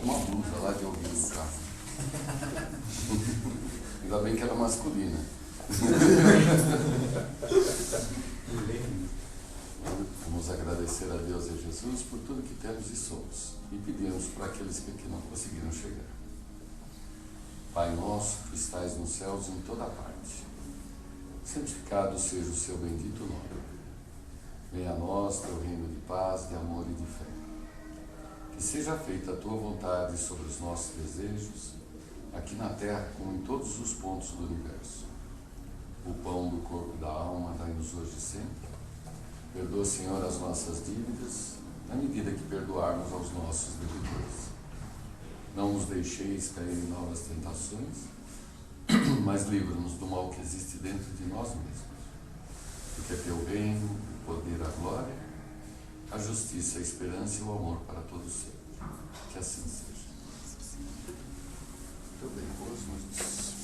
uma blusa lá de alguém no carro. Ainda bem que era masculina. Vamos agradecer a Deus e a Jesus por tudo que temos e somos. E pedimos para aqueles que aqui não conseguiram chegar. Pai nosso, que estais nos céus em toda parte, santificado seja o seu bendito nome. Venha a nós teu reino de paz, de amor e de fé. Que seja feita a tua vontade sobre os nossos desejos, aqui na terra como em todos os pontos do universo. O pão do corpo e da alma dai-nos hoje e sempre. Perdoa, Senhor, as nossas dívidas, na medida que perdoarmos aos nossos devedores. Não nos deixeis cair em novas tentações, mas livra-nos do mal que existe dentro de nós mesmos. Porque é teu reino, o poder, a glória, a justiça, a esperança e o amor para todos sempre. Que assim seja. Muito bem, boas noites.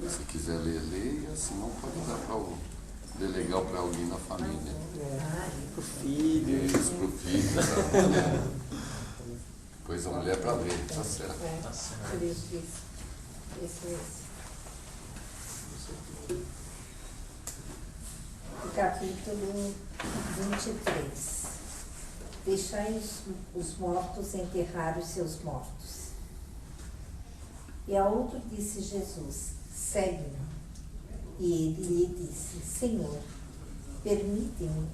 Se quiser ler, leia, senão pode dar para o delegar para alguém na família. Pro filho. Isso, pro filho. Pois a mulher para ler, tá certo. Tá certo. Isso. O capítulo 23. Deixai os mortos enterrar os seus mortos. E a outro disse Jesus: segue-me. E ele lhe disse: Senhor, permite-me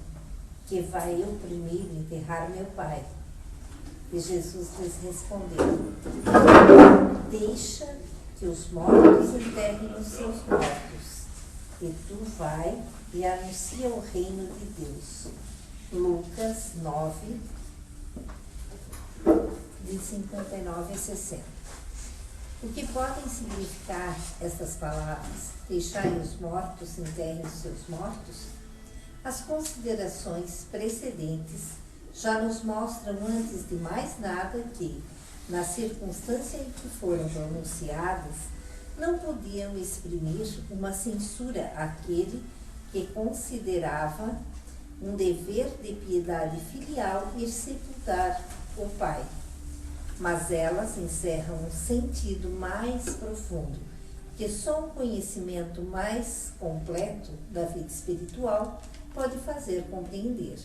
que vá eu primeiro enterrar meu pai. E Jesus lhes respondeu: deixa que os mortos enterrem os seus mortos, e tu vai e anuncia o reino de Deus. Lucas 9, de 59 a 60. O que podem significar estas palavras? Deixai os mortos enterrem os seus mortos? As considerações precedentes já nos mostram, antes de mais nada, que, na circunstância em que foram pronunciadas, não podiam exprimir uma censura àquele que considerava um dever de piedade filial ir sepultar o pai. Mas elas encerram um sentido mais profundo, que só um conhecimento mais completo da vida espiritual pode fazer compreender.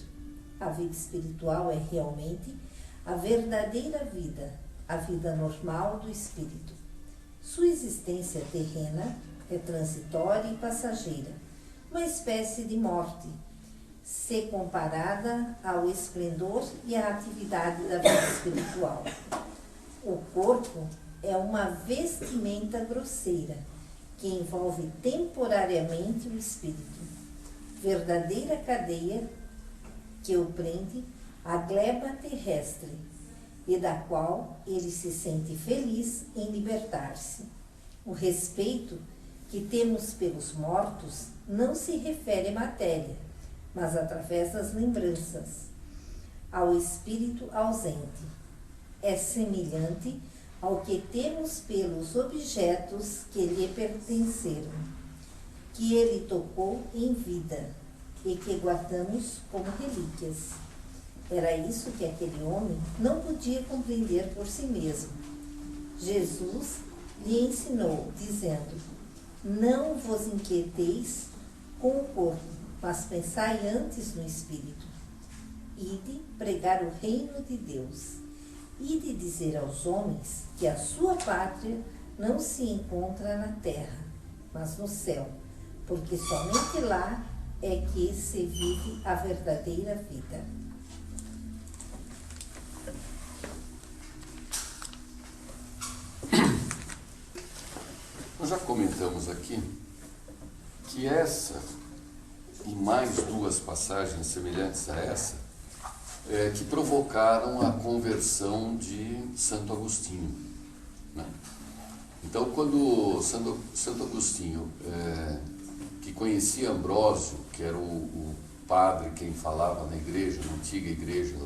A vida espiritual é realmente a verdadeira vida, a vida normal do espírito. Sua existência terrena é transitória e passageira, uma espécie de morte, se comparada ao esplendor e à atividade da vida espiritual. O corpo é uma vestimenta grosseira que envolve temporariamente o espírito, verdadeira cadeia que o prende à gleba terrestre e da qual ele se sente feliz em libertar-se. O respeito que temos pelos mortos não se refere à matéria, mas através das lembranças, ao espírito ausente. É semelhante ao que temos pelos objetos que lhe pertenceram, que ele tocou em vida e que guardamos como relíquias. Era isso que aquele homem não podia compreender por si mesmo. Jesus lhe ensinou, dizendo: não vos inquieteis com o corpo, mas pensai antes no espírito. Ide pregar o reino de Deus. Ide dizer aos homens que a sua pátria não se encontra na terra, mas no céu, porque somente lá é que se vive a verdadeira vida. Nós já comentamos aqui que essa e mais duas passagens semelhantes a essa que provocaram a conversão de Santo Agostinho, né? Então, quando Santo Agostinho, que conhecia Ambrósio, que era o padre quem falava na igreja, na antiga igreja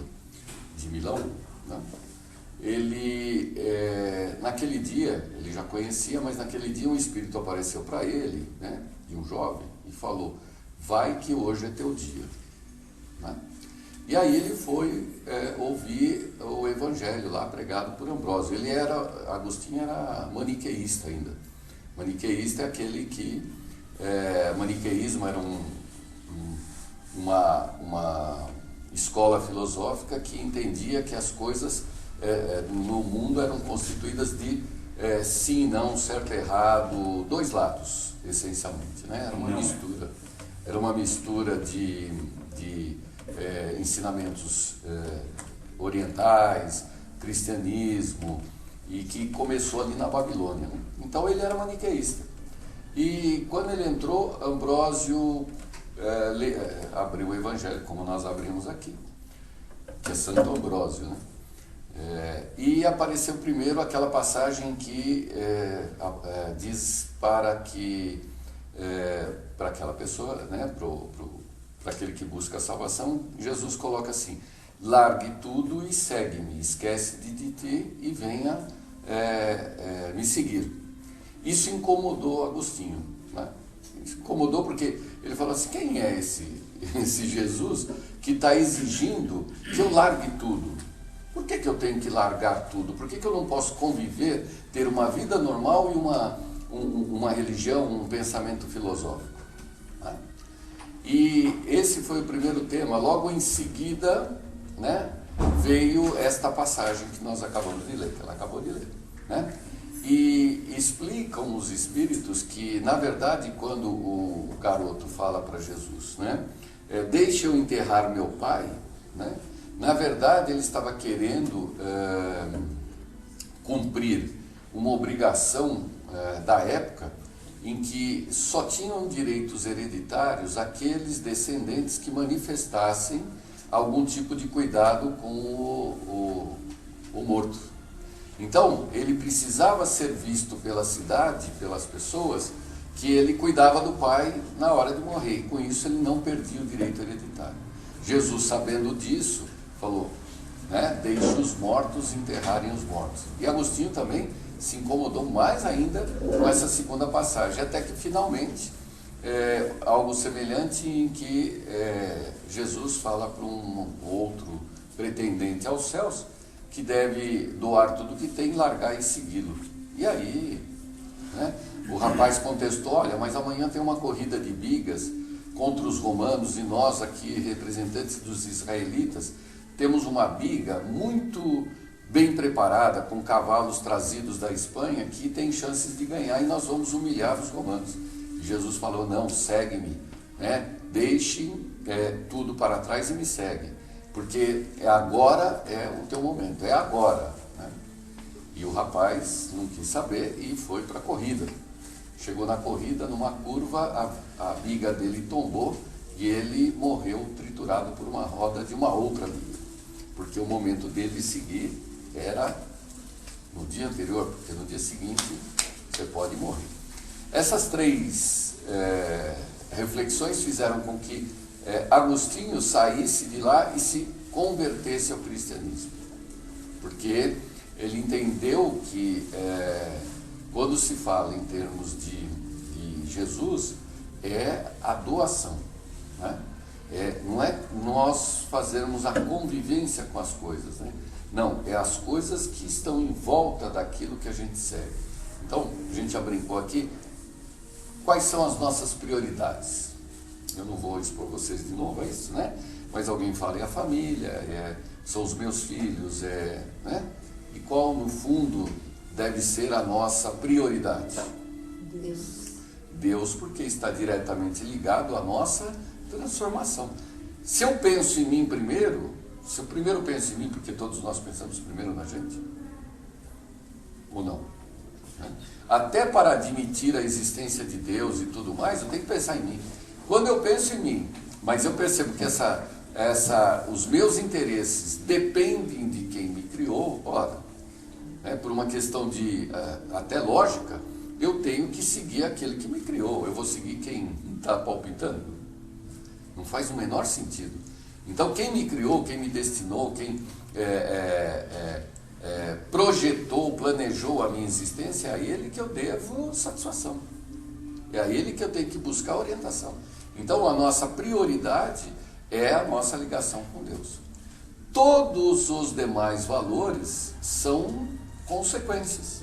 de Milão, né? ele, naquele dia, ele já conhecia, mas naquele dia um espírito apareceu para ele, né, de um jovem, e falou: vai que hoje é teu dia. Né? E aí ele foi ouvir o evangelho lá pregado por Ambrósio. Agostinho era maniqueísta ainda. Maniqueísta é aquele que, maniqueísmo era uma escola filosófica que entendia que as coisas no mundo eram constituídas de sim, não, certo, errado, dois lados, essencialmente, né? Era uma mistura de ensinamentos orientais, cristianismo, e que começou ali na Babilônia. Né? Então ele era maniqueísta. E quando ele entrou, Ambrósio abriu o evangelho, como nós abrimos aqui, que é Santo Ambrósio, né? E apareceu primeiro aquela passagem que diz para aquela pessoa, né, para aquele que busca a salvação, Jesus coloca assim: largue tudo e segue-me, esquece de ti e venha me seguir. Isso incomodou Agostinho, né? Incomodou porque ele falou assim: quem é esse Jesus que está exigindo que eu largue tudo? Por que eu tenho que largar tudo? Por que eu não posso conviver, ter uma vida normal e uma religião, um pensamento filosófico? Né? E esse foi o primeiro tema. Logo em seguida, né, veio esta passagem que nós acabamos de ler, que ela acabou de ler. Né? E explicam os espíritos que, na verdade, quando o garoto fala para Jesus, né, deixa eu enterrar meu pai, né, na verdade ele estava querendo cumprir uma obrigação da época em que só tinham direitos hereditários aqueles descendentes que manifestassem algum tipo de cuidado com o morto. Então, ele precisava ser visto pela cidade, pelas pessoas, que ele cuidava do pai na hora de morrer. E com isso ele não perdia o direito hereditário. Jesus, sabendo disso, falou, né, deixe os mortos enterrarem os mortos. E Agostinho também se incomodou mais ainda com essa segunda passagem, até que finalmente, algo semelhante em que Jesus fala para um outro pretendente aos céus, que deve doar tudo que tem, largar e segui-lo. E aí, né, o rapaz contestou: olha, mas amanhã tem uma corrida de bigas contra os romanos e nós aqui, representantes dos israelitas, temos uma biga muito bem preparada, com cavalos trazidos da Espanha, que tem chances de ganhar e nós vamos humilhar os romanos. E Jesus falou: não, segue-me, né? Deixe tudo para trás e me segue, porque agora é o teu momento, é agora. Né? E o rapaz não quis saber e foi para a corrida. Chegou na corrida, numa curva, a biga dele tombou e ele morreu triturado por uma roda de uma outra biga, porque o momento dele seguir era no dia anterior, porque no dia seguinte você pode morrer. Essas três reflexões fizeram com que Agostinho saísse de lá e se convertesse ao cristianismo, porque ele entendeu que quando se fala em termos de Jesus, é a doação, né? Não é nós fazermos a convivência com as coisas, né? Não, é as coisas que estão em volta daquilo que a gente segue. Então, a gente já brincou aqui, quais são as nossas prioridades? Eu não vou expor vocês de novo a isso, né? Mas alguém fala, é a família, são os meus filhos, né? E qual, no fundo, deve ser a nossa prioridade? Deus, porque está diretamente ligado à nossa transformação. Se eu penso em mim primeiro, se eu primeiro penso em mim, porque todos nós pensamos primeiro na gente, ou não? Né? Até para admitir a existência de Deus e tudo mais, eu tenho que pensar em mim. Quando eu penso em mim, mas eu percebo que os meus interesses dependem de quem me criou, ora, por uma questão de até lógica, eu tenho que seguir aquele que me criou. Eu vou seguir quem está palpitando? Não faz o menor sentido. Então, quem me criou, quem me destinou, quem projetou, planejou a minha existência, é a Ele que eu devo satisfação. É a Ele que eu tenho que buscar orientação. Então, a nossa prioridade é a nossa ligação com Deus. Todos os demais valores são consequências.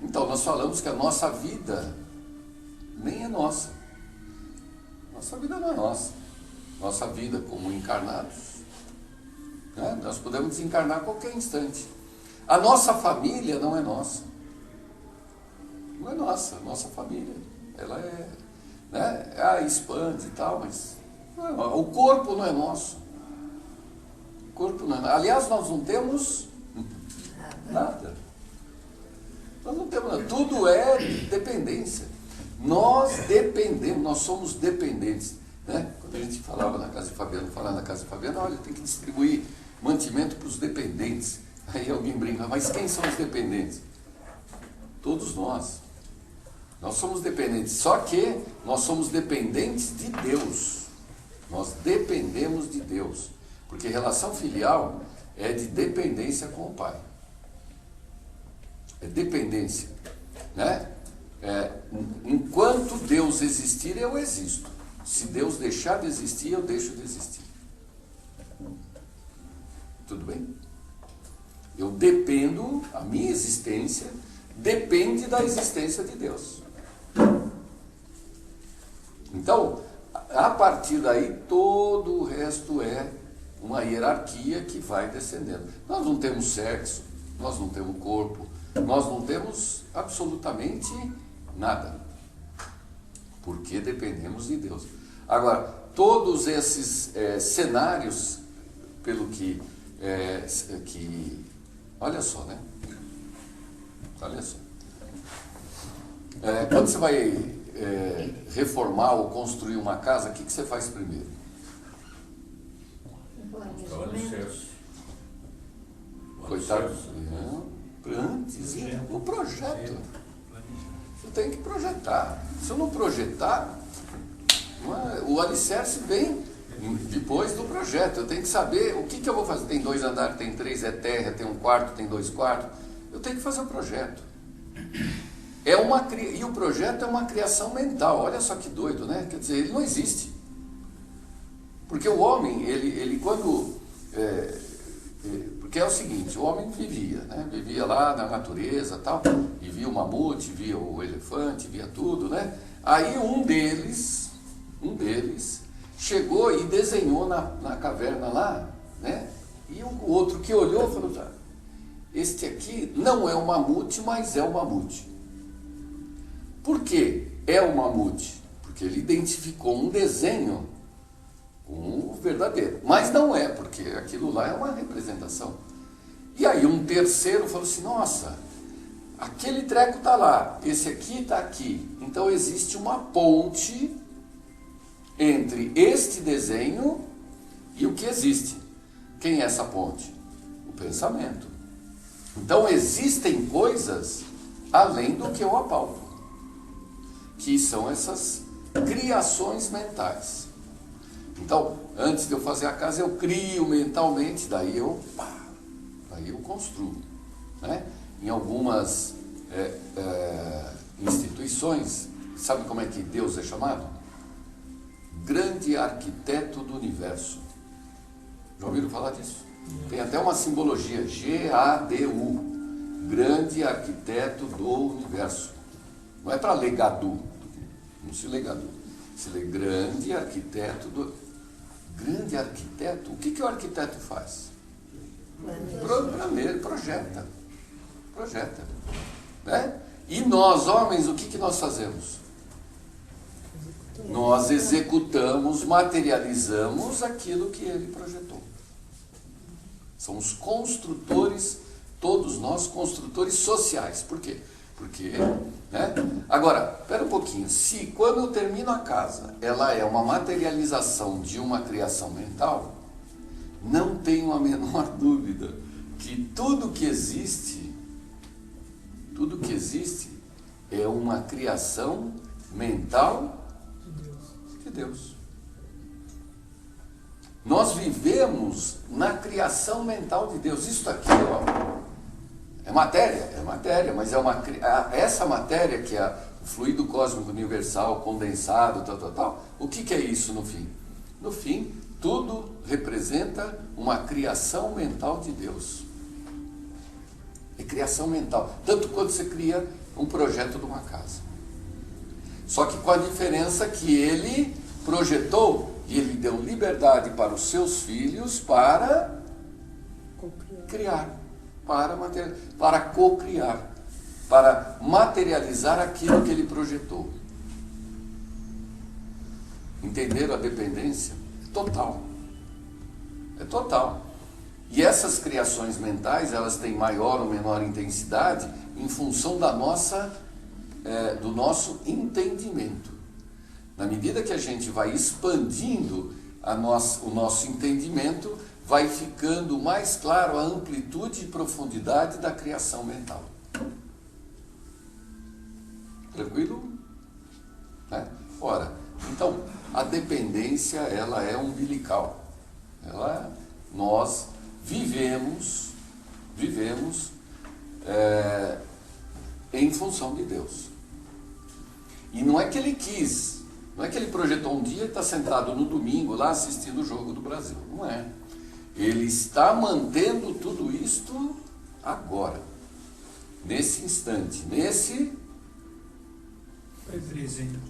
Então, nós falamos que a nossa vida nem é nossa. Nossa vida não é nossa. Nossa vida como encarnados, né? Nós podemos desencarnar a qualquer instante. A nossa família não é nossa. Não é nossa, nossa família. Ela é, né? Expande e tal, mas não é nossa. O corpo não é nosso. O corpo não é nosso. Aliás, nós não temos nada. Nós não temos nada. Tudo é dependência. Nós dependemos, nós somos dependentes. Né? Quando a gente falava na casa de Fabiano, olha, tem que distribuir mantimento para os dependentes. Aí alguém brinca, mas quem são os dependentes? Todos nós. Nós somos dependentes, só que nós somos dependentes de Deus. Nós dependemos de Deus. Porque relação filial é de dependência com o Pai. É dependência. Né? Enquanto Deus existir, eu existo. Se Deus deixar de existir, eu deixo de existir. Tudo bem? Eu dependo, a minha existência depende da existência de Deus. Então, a partir daí, todo o resto é uma hierarquia que vai descendendo. Nós não temos sexo, nós não temos corpo, nós não temos absolutamente nada. Porque dependemos de Deus. Agora, todos esses cenários, pelo que olha só, né? Olha só. Quando você vai reformar ou construir uma casa, o que você faz primeiro? Coitado. Antes, o projeto. Você tem que projetar. Se eu não projetar, o alicerce vem depois do projeto. Eu tenho que saber o que eu vou fazer. Tem 2 andares, tem 3, é terra, tem 1 quarto, tem 2 quartos. Eu tenho que fazer o projeto. E o projeto é uma criação mental. Olha só que doido, né? Quer dizer, ele não existe. Porque o homem, ele quando... porque é o seguinte, o homem vivia, né? Vivia lá na natureza e tal, e via o mamute, via o elefante, via tudo, né? Aí um deles chegou e desenhou na caverna lá, né? E o outro que olhou falou, este aqui não é o mamute, mas é o mamute. Por que é o mamute? Porque ele identificou um desenho com o verdadeiro. Mas não é, porque aquilo lá é uma representação. E aí um terceiro falou assim, nossa, aquele treco está lá, esse aqui está aqui. Então existe uma ponte entre este desenho e o que existe. Quem é essa ponte? O pensamento. Então existem coisas além do que eu apalpo, que são essas criações mentais. Então, antes de eu fazer a casa, eu crio mentalmente, daí eu construo. Né? Em algumas instituições, sabe como é que Deus é chamado? Grande arquiteto do universo. Já ouviram falar disso? Tem até uma simbologia, G-A-D-U. Grande arquiteto do universo. Não é para legado, não se legado. Se lê grande arquiteto do... Grande arquiteto? O que o arquiteto faz? Projeta. Né? E nós, homens, o que nós fazemos? Nós executamos, materializamos aquilo que ele projetou. Somos construtores, todos nós, construtores sociais. Por quê? Porque, né? Agora, espera um pouquinho. Se quando eu termino a casa, ela é uma materialização de uma criação mental, não tenho a menor dúvida que tudo que existe é uma criação mental de Deus. Nós vivemos na criação mental de Deus. Isso aqui, ó, É matéria, mas essa matéria que é o fluido cósmico universal, condensado, tal. O que é isso no fim? No fim, tudo representa uma criação mental de Deus. É criação mental. Tanto quanto você cria um projeto de uma casa. Só que com a diferença que ele projetou e ele deu liberdade para os seus filhos para criar, para co-criar, para materializar aquilo que ele projetou. Entenderam a dependência? Total. É total. E essas criações mentais, elas têm maior ou menor intensidade em função da do nosso entendimento. Na medida que a gente vai expandindo o nosso entendimento, vai ficando mais claro a amplitude e profundidade da criação mental. Tranquilo? Né? Ora, então, a dependência, ela é umbilical. Nós vivemos em função de Deus. E não é que ele quis, não é que ele projetou um dia e está sentado no domingo lá assistindo o jogo do Brasil. Não é. Ele está mantendo tudo isto agora, nesse instante, nesse presente.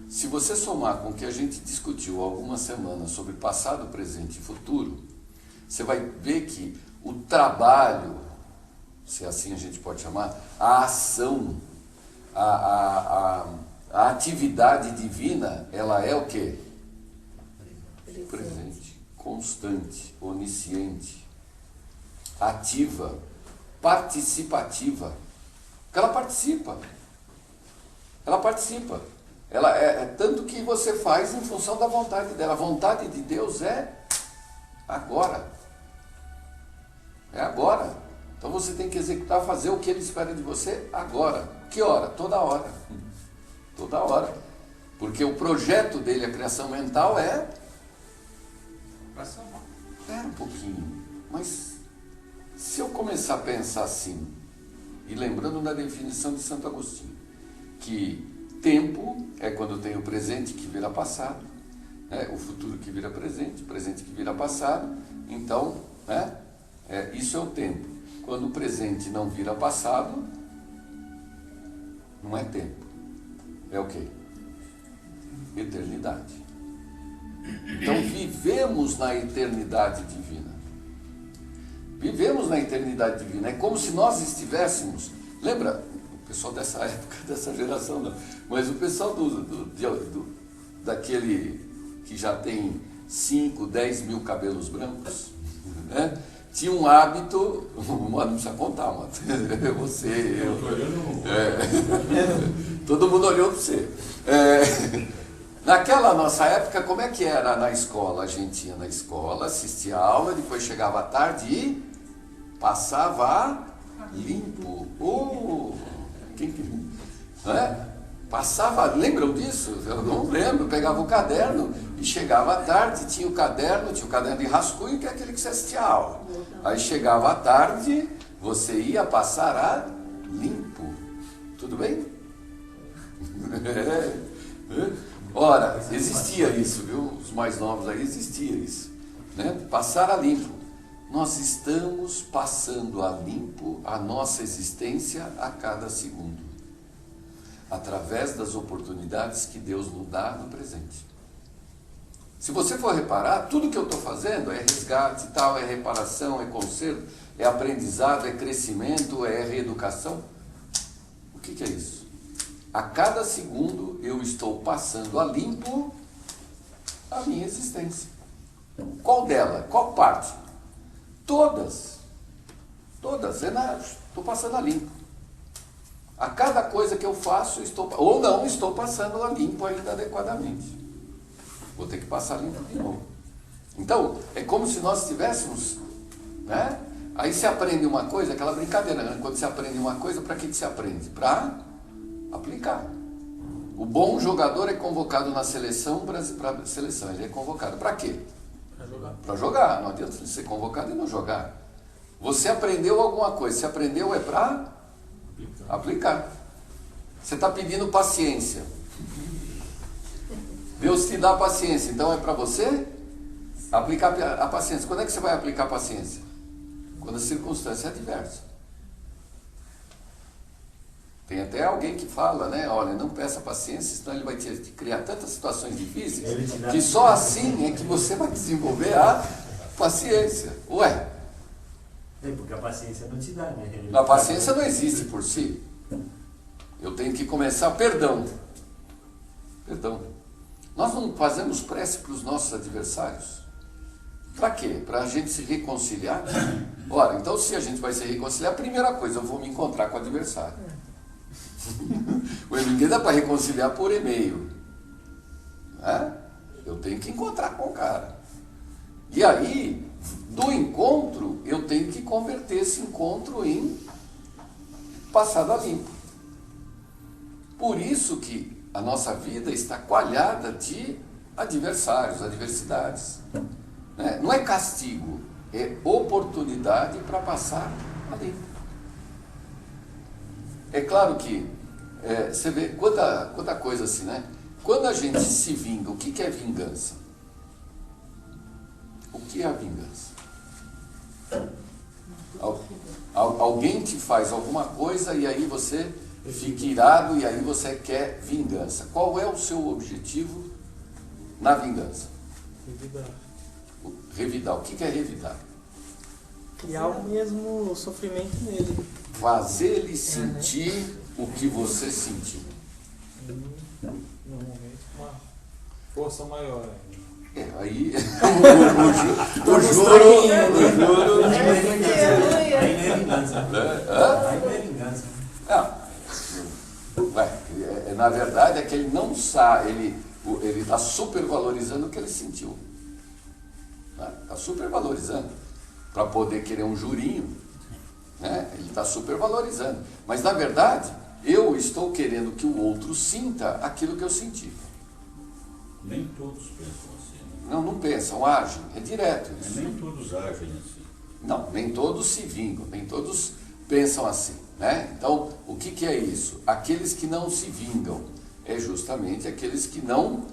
Se você somar com o que a gente discutiu há algumas semanas sobre passado, presente e futuro, você vai ver que o trabalho, se assim a gente pode chamar, a ação, a atividade divina, ela é o quê? Presente, constante, onisciente, ativa, participativa. Porque ela participa. Ela é tanto que você faz em função da vontade dela. A vontade de Deus é agora. É agora. Então você tem que executar, fazer o que Ele espera de você agora. Que hora? Toda hora. Toda hora. Porque o projeto dele, a criação mental, é... Espera um pouquinho. Mas se eu começar a pensar assim, e lembrando da definição de Santo Agostinho, que tempo é quando tem o presente que vira passado, né? O futuro que vira presente, o presente que vira passado. Então, né? Isso é o tempo. Quando o presente não vira passado, não é tempo. É o quê? Eternidade. Então vivemos na eternidade divina. Vivemos na eternidade divina. É como se nós estivéssemos... Lembra? O pessoal dessa época, dessa geração, não. Mas o pessoal daquele que já tem 5, 10 mil cabelos brancos, né? Tinha um hábito, não precisa contar, mano. Você, eu. Todo mundo olhou para você. Naquela nossa época, como é que era na escola? A gente ia na escola, assistia a aula, depois chegava à tarde e passava a limpo. Passava, lembram disso? Eu não lembro, pegava o caderno e chegava à tarde, tinha o caderno de rascunho, que é aquele que você assistia a aula. Aí chegava à tarde, você ia passar a limpo. Tudo bem? Ora, existia isso, viu? Os mais novos aí, existia isso, né? Passar a limpo. Nós estamos passando a limpo a nossa existência a cada segundo, através das oportunidades que Deus nos dá no presente. Se você for reparar, tudo que eu estou fazendo é resgate e tal, é reparação, é conserto, é aprendizado, é crescimento, é reeducação. O que é isso? A cada segundo eu estou passando a limpo a minha existência. Qual dela? Qual parte? Todas. Estou passando a limpo. A cada coisa que eu faço, ou não estou passando a limpo ainda adequadamente. Vou ter que passar limpo de novo. Então, é como se nós estivéssemos, né? Aí você aprende uma coisa, aquela brincadeira, né? Quando você aprende uma coisa, para que você aprende? Para aplicar. O bom jogador é convocado na seleção, para seleção, ele é convocado. Para quê? Para jogar. Não adianta ser convocado e não jogar. Você aprendeu alguma coisa, você aprendeu é para aplicar. Você está pedindo paciência. Deus te dá paciência, então é para você aplicar a paciência. Quando é que você vai aplicar a paciência? Quando a circunstância é adversa. Tem até alguém que fala, né? Olha, não peça paciência, senão ele vai te criar tantas situações difíceis que só assim é que você vai desenvolver a paciência. Ué? Porque a paciência não te dá, né? A paciência não existe por si. Eu tenho que começar, perdão. Nós não fazemos prece para os nossos adversários? Para quê? Para a gente se reconciliar? Ora, então se a gente vai se reconciliar, a primeira coisa, eu vou me encontrar com o adversário. Ninguém dá para reconciliar por e-mail. Né? Eu tenho que encontrar com o cara. E aí, do encontro, eu tenho que converter esse encontro em passada limpo. Por isso que a nossa vida está coalhada de adversários, adversidades. Né? Não é castigo, é oportunidade para passar a limpo. É claro que você vê quanta coisa assim, né? Quando a gente se vinga, o que é vingança? O que é a vingança? Alguém te faz alguma coisa e aí você fica irado e aí você quer vingança. Qual é o seu objetivo na vingança? Revidar. O que é revidar? Criar o mesmo sofrimento nele. Fazer ele sentir o que você sentiu. Normalmente uma força maior. Aí o juro. Aí não é vingança. Aí não é vingança. Na verdade é que ele não sabe, ele está supervalorizando o que ele sentiu. Está supervalorizando. Para poder querer um jurinho, né? Ele está supervalorizando. Mas na verdade, eu estou querendo que o outro sinta aquilo que eu senti. Nem todos pensam assim. Né? Não pensam, agem, é direto isso. Nem todos agem assim. Não, nem todos se vingam, nem todos pensam assim, né? Então, o que é isso? Aqueles que não se vingam é justamente aqueles que não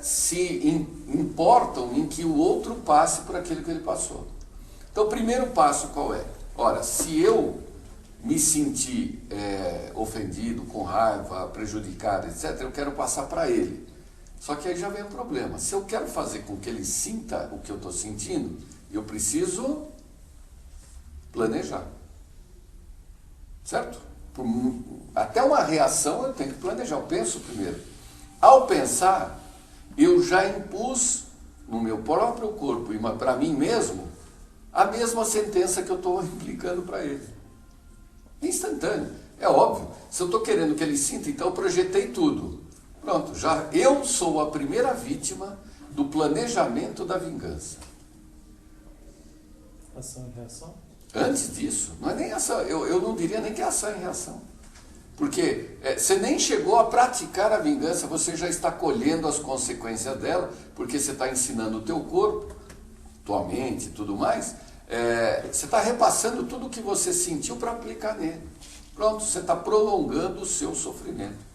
se importam em que o outro passe por aquilo que ele passou. Então, o primeiro passo qual é? Ora, se eu me sentir ofendido, com raiva, prejudicado, etc., eu quero passar para ele. Só que aí já vem o problema. Se eu quero fazer com que ele sinta o que eu estou sentindo, eu preciso planejar. Certo? Até uma reação eu tenho que planejar. Eu penso primeiro. Ao pensar, eu já impus no meu próprio corpo e para mim mesmo a mesma sentença que eu estou implicando para ele. Instantâneo. É óbvio. Se eu estou querendo que ele sinta, então eu projetei tudo. Pronto, já eu sou a primeira vítima do planejamento da vingança. Ação e reação? Antes disso, não é nem ação, eu não diria nem que é ação e reação. Porque você nem chegou a praticar a vingança, você já está colhendo as consequências dela, porque você está ensinando o teu corpo, tua mente e tudo mais, você está repassando tudo o que você sentiu para aplicar nele. Pronto, você está prolongando o seu sofrimento.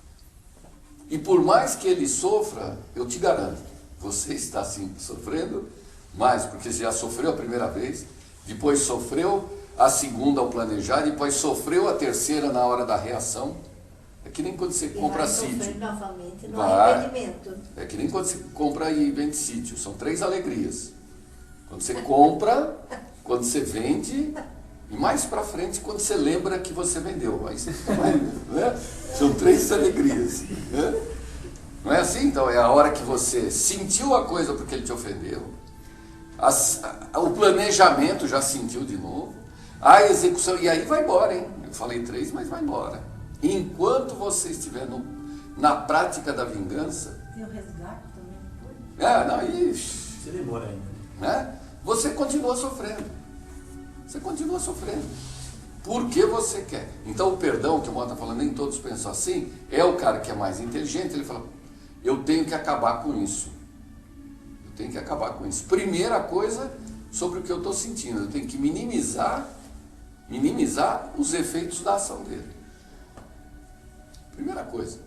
E por mais que ele sofra, eu te garanto, você está sim sofrendo mais, porque você já sofreu a primeira vez, depois sofreu a segunda ao planejar, depois sofreu a terceira na hora da reação. É que nem quando você compra sítio. Novamente no arrependimento. É que nem quando você compra e vende sítio. São 3 alegrias. Quando você compra, quando você vende, e mais para frente quando você lembra que você vendeu. Aí você fica mais, né? São 3 alegrias. Né? Não é assim? Então é a hora que você sentiu a coisa porque ele te ofendeu. O planejamento já sentiu de novo. A execução, e aí vai embora, hein? Eu falei 3, mas vai embora. Enquanto você estiver na prática da vingança. E o resgate também. Você demora ainda. Né? Você continua sofrendo. Você continua sofrendo. Porque você quer. Então o perdão que o Mota está falando, nem todos pensam assim, é o cara que é mais inteligente, ele fala, eu tenho que acabar com isso. Eu tenho que acabar com isso. Primeira coisa, sobre o que eu estou sentindo. Eu tenho que minimizar os efeitos da ação dele. Primeira coisa,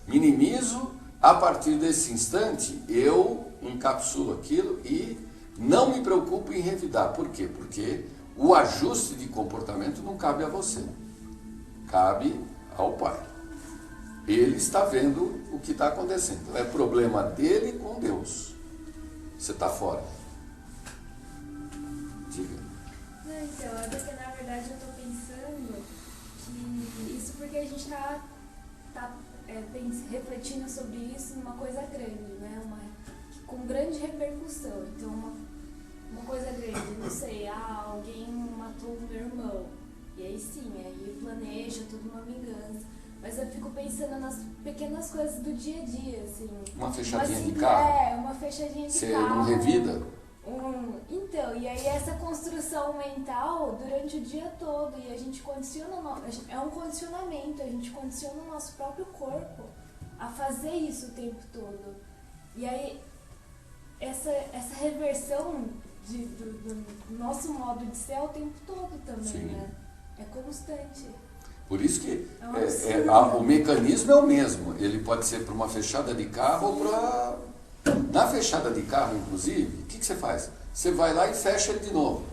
minimizo. A partir desse instante, eu encapsulo aquilo e não me preocupo em revidar. Por quê? Porque o ajuste de comportamento não cabe a você, cabe ao Pai. Ele está vendo o que está acontecendo. É problema dele com Deus. Você está fora. Diga. Não, então, é porque na verdade eu estou pensando que isso porque a gente está refletindo sobre isso numa coisa grande, né? Com grande repercussão. Então, uma coisa grande, não sei, alguém matou o meu irmão. E aí sim, aí planeja tudo uma vingança. Mas eu fico pensando nas pequenas coisas do dia a dia, assim. Uma fechadinha de carro? Uma fechadinha de Você carro. não revida? Então, e aí essa construção mental durante o dia todo, e a gente condiciona, é um condicionamento, a gente condiciona o nosso próprio corpo a fazer isso o tempo todo. E aí, essa reversão do nosso modo de ser é o tempo todo também, Sim. né? É constante. Por isso que o mecanismo é o mesmo. Ele pode ser para uma fechada de carro ou para... Na fechada de carro, inclusive, o que você faz? Você vai lá e fecha ele de novo,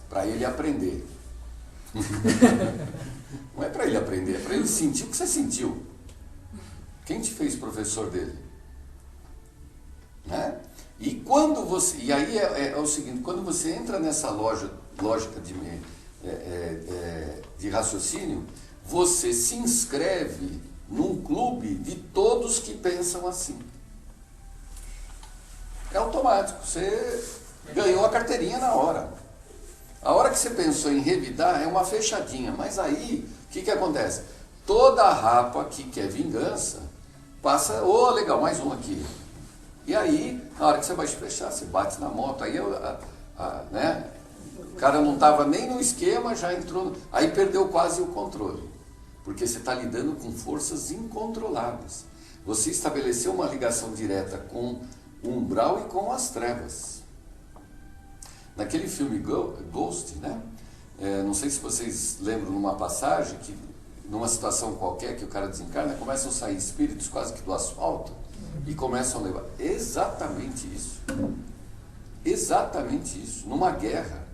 para ele aprender. Não é para ele aprender, é para ele sentir o que você sentiu. Quem te fez professor dele? Né? E quando você... E aí é o seguinte, quando você entra nessa lógica de raciocínio, você se inscreve num clube de todos que pensam assim. É automático, você ganhou a carteirinha na hora. A hora que você pensou em revidar é uma fechadinha, mas aí, o que acontece? Toda a rapa que quer vingança passa, legal, mais um aqui. E aí, na hora que você vai fechar, você bate na moto, aí né? O cara não estava nem no esquema, já entrou, aí perdeu quase o controle. Porque você está lidando com forças incontroláveis. Você estabeleceu uma ligação direta com o umbral e com as trevas. Naquele filme Ghost, né? Não sei se vocês lembram numa passagem que, numa situação qualquer que o cara desencarna, começam a sair espíritos quase que do asfalto e começam a levar. Exatamente isso. Exatamente isso. Numa guerra.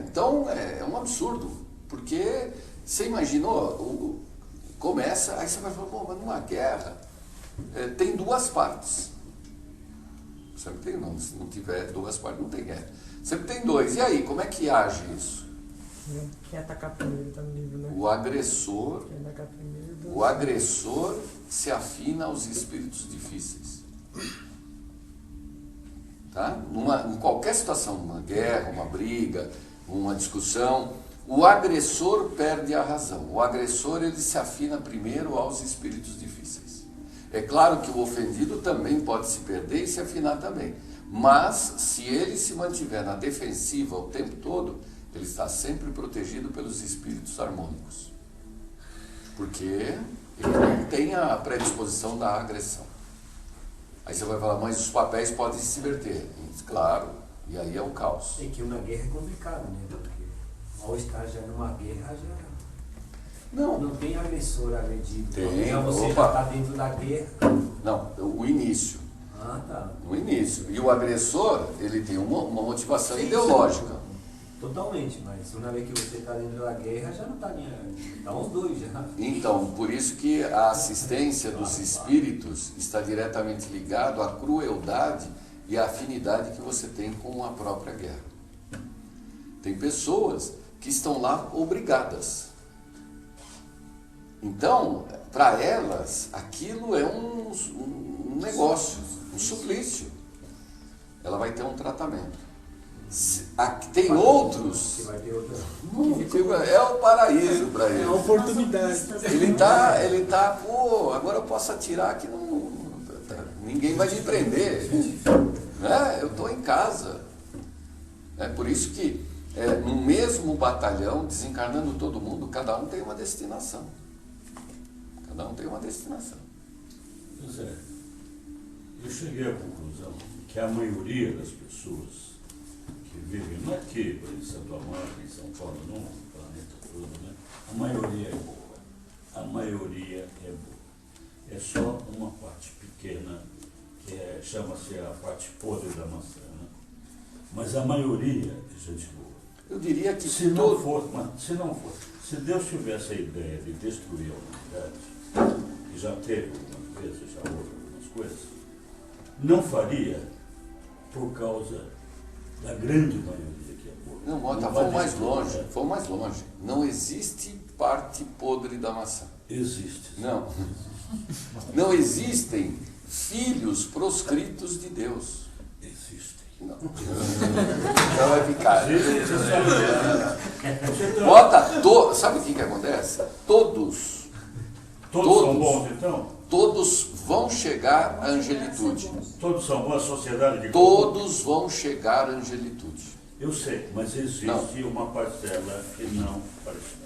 Então é um absurdo. Porque você imaginou, começa, aí você vai falar, mas numa guerra tem duas partes. Sempre tem, não. Se não tiver duas partes, não tem guerra. Sempre tem dois. E aí, como é que age isso? Quem atacar primeiro tá no livro, né? O agressor, Quem atacar primeiro... o agressor se afina aos espíritos difíceis. Tá? Em qualquer situação, uma guerra, uma briga, uma discussão, o agressor perde a razão. O agressor, ele se afina primeiro aos espíritos difíceis. É claro que o ofendido também pode se perder e se afinar também. Mas, se ele se mantiver na defensiva o tempo todo, ele está sempre protegido pelos espíritos harmônicos. Porque ele não tem a predisposição da agressão. Aí você vai falar, mas os papéis podem se inverter. Claro, e aí é o caos. É que uma guerra é complicado, né? Porque ao estar já numa guerra, já não tem agressor agredido. Tem, já você já está dentro da guerra. Não, o início. Ah, tá. No início. E o agressor, ele tem uma motivação Sim, ideológica. sim. Totalmente, mas uma vez que você está dentro da guerra, já não está nem... Está os dois já. Então, por isso que a assistência dos espíritos está diretamente ligado à crueldade e à afinidade que você tem com a própria guerra. Tem pessoas que estão lá obrigadas. Então, para elas, aquilo é um negócio, um suplício. Ela vai ter um tratamento. Tem outros... Que vai ter outra... É o paraíso para ele. É uma oportunidade. Ele tá, agora eu posso atirar que ninguém vai me prender. Né? Eu estou em casa. É por isso que no mesmo batalhão, desencarnando todo mundo, cada um tem uma destinação. Cada um tem uma destinação. Pois é. Eu cheguei à conclusão que a maioria das pessoas que vivem aqui, em Santo Amaro, em São Paulo, no planeta todo, né? A maioria é boa. A maioria é boa. É só uma parte pequena, que chama-se a parte podre da maçã, né? Mas a maioria é gente boa. Eu diria que Se não for, se Deus tivesse a ideia de destruir a humanidade, e já teve algumas vezes, já houve algumas coisas, não faria por causa da grande maioria que é boa. Não, Mota, vamos mais longe. Não existe parte podre da maçã. Existe. Não. Não existem filhos proscritos de Deus. Existem. Não. Então vai ficar. Então, Mota, sabe o que acontece? Todos são bons, então? Todos vão chegar à angelitude. Todos são bons, a sociedade de Todos vão chegar à angelitude. Eu sei, mas existe uma parcela que não parece.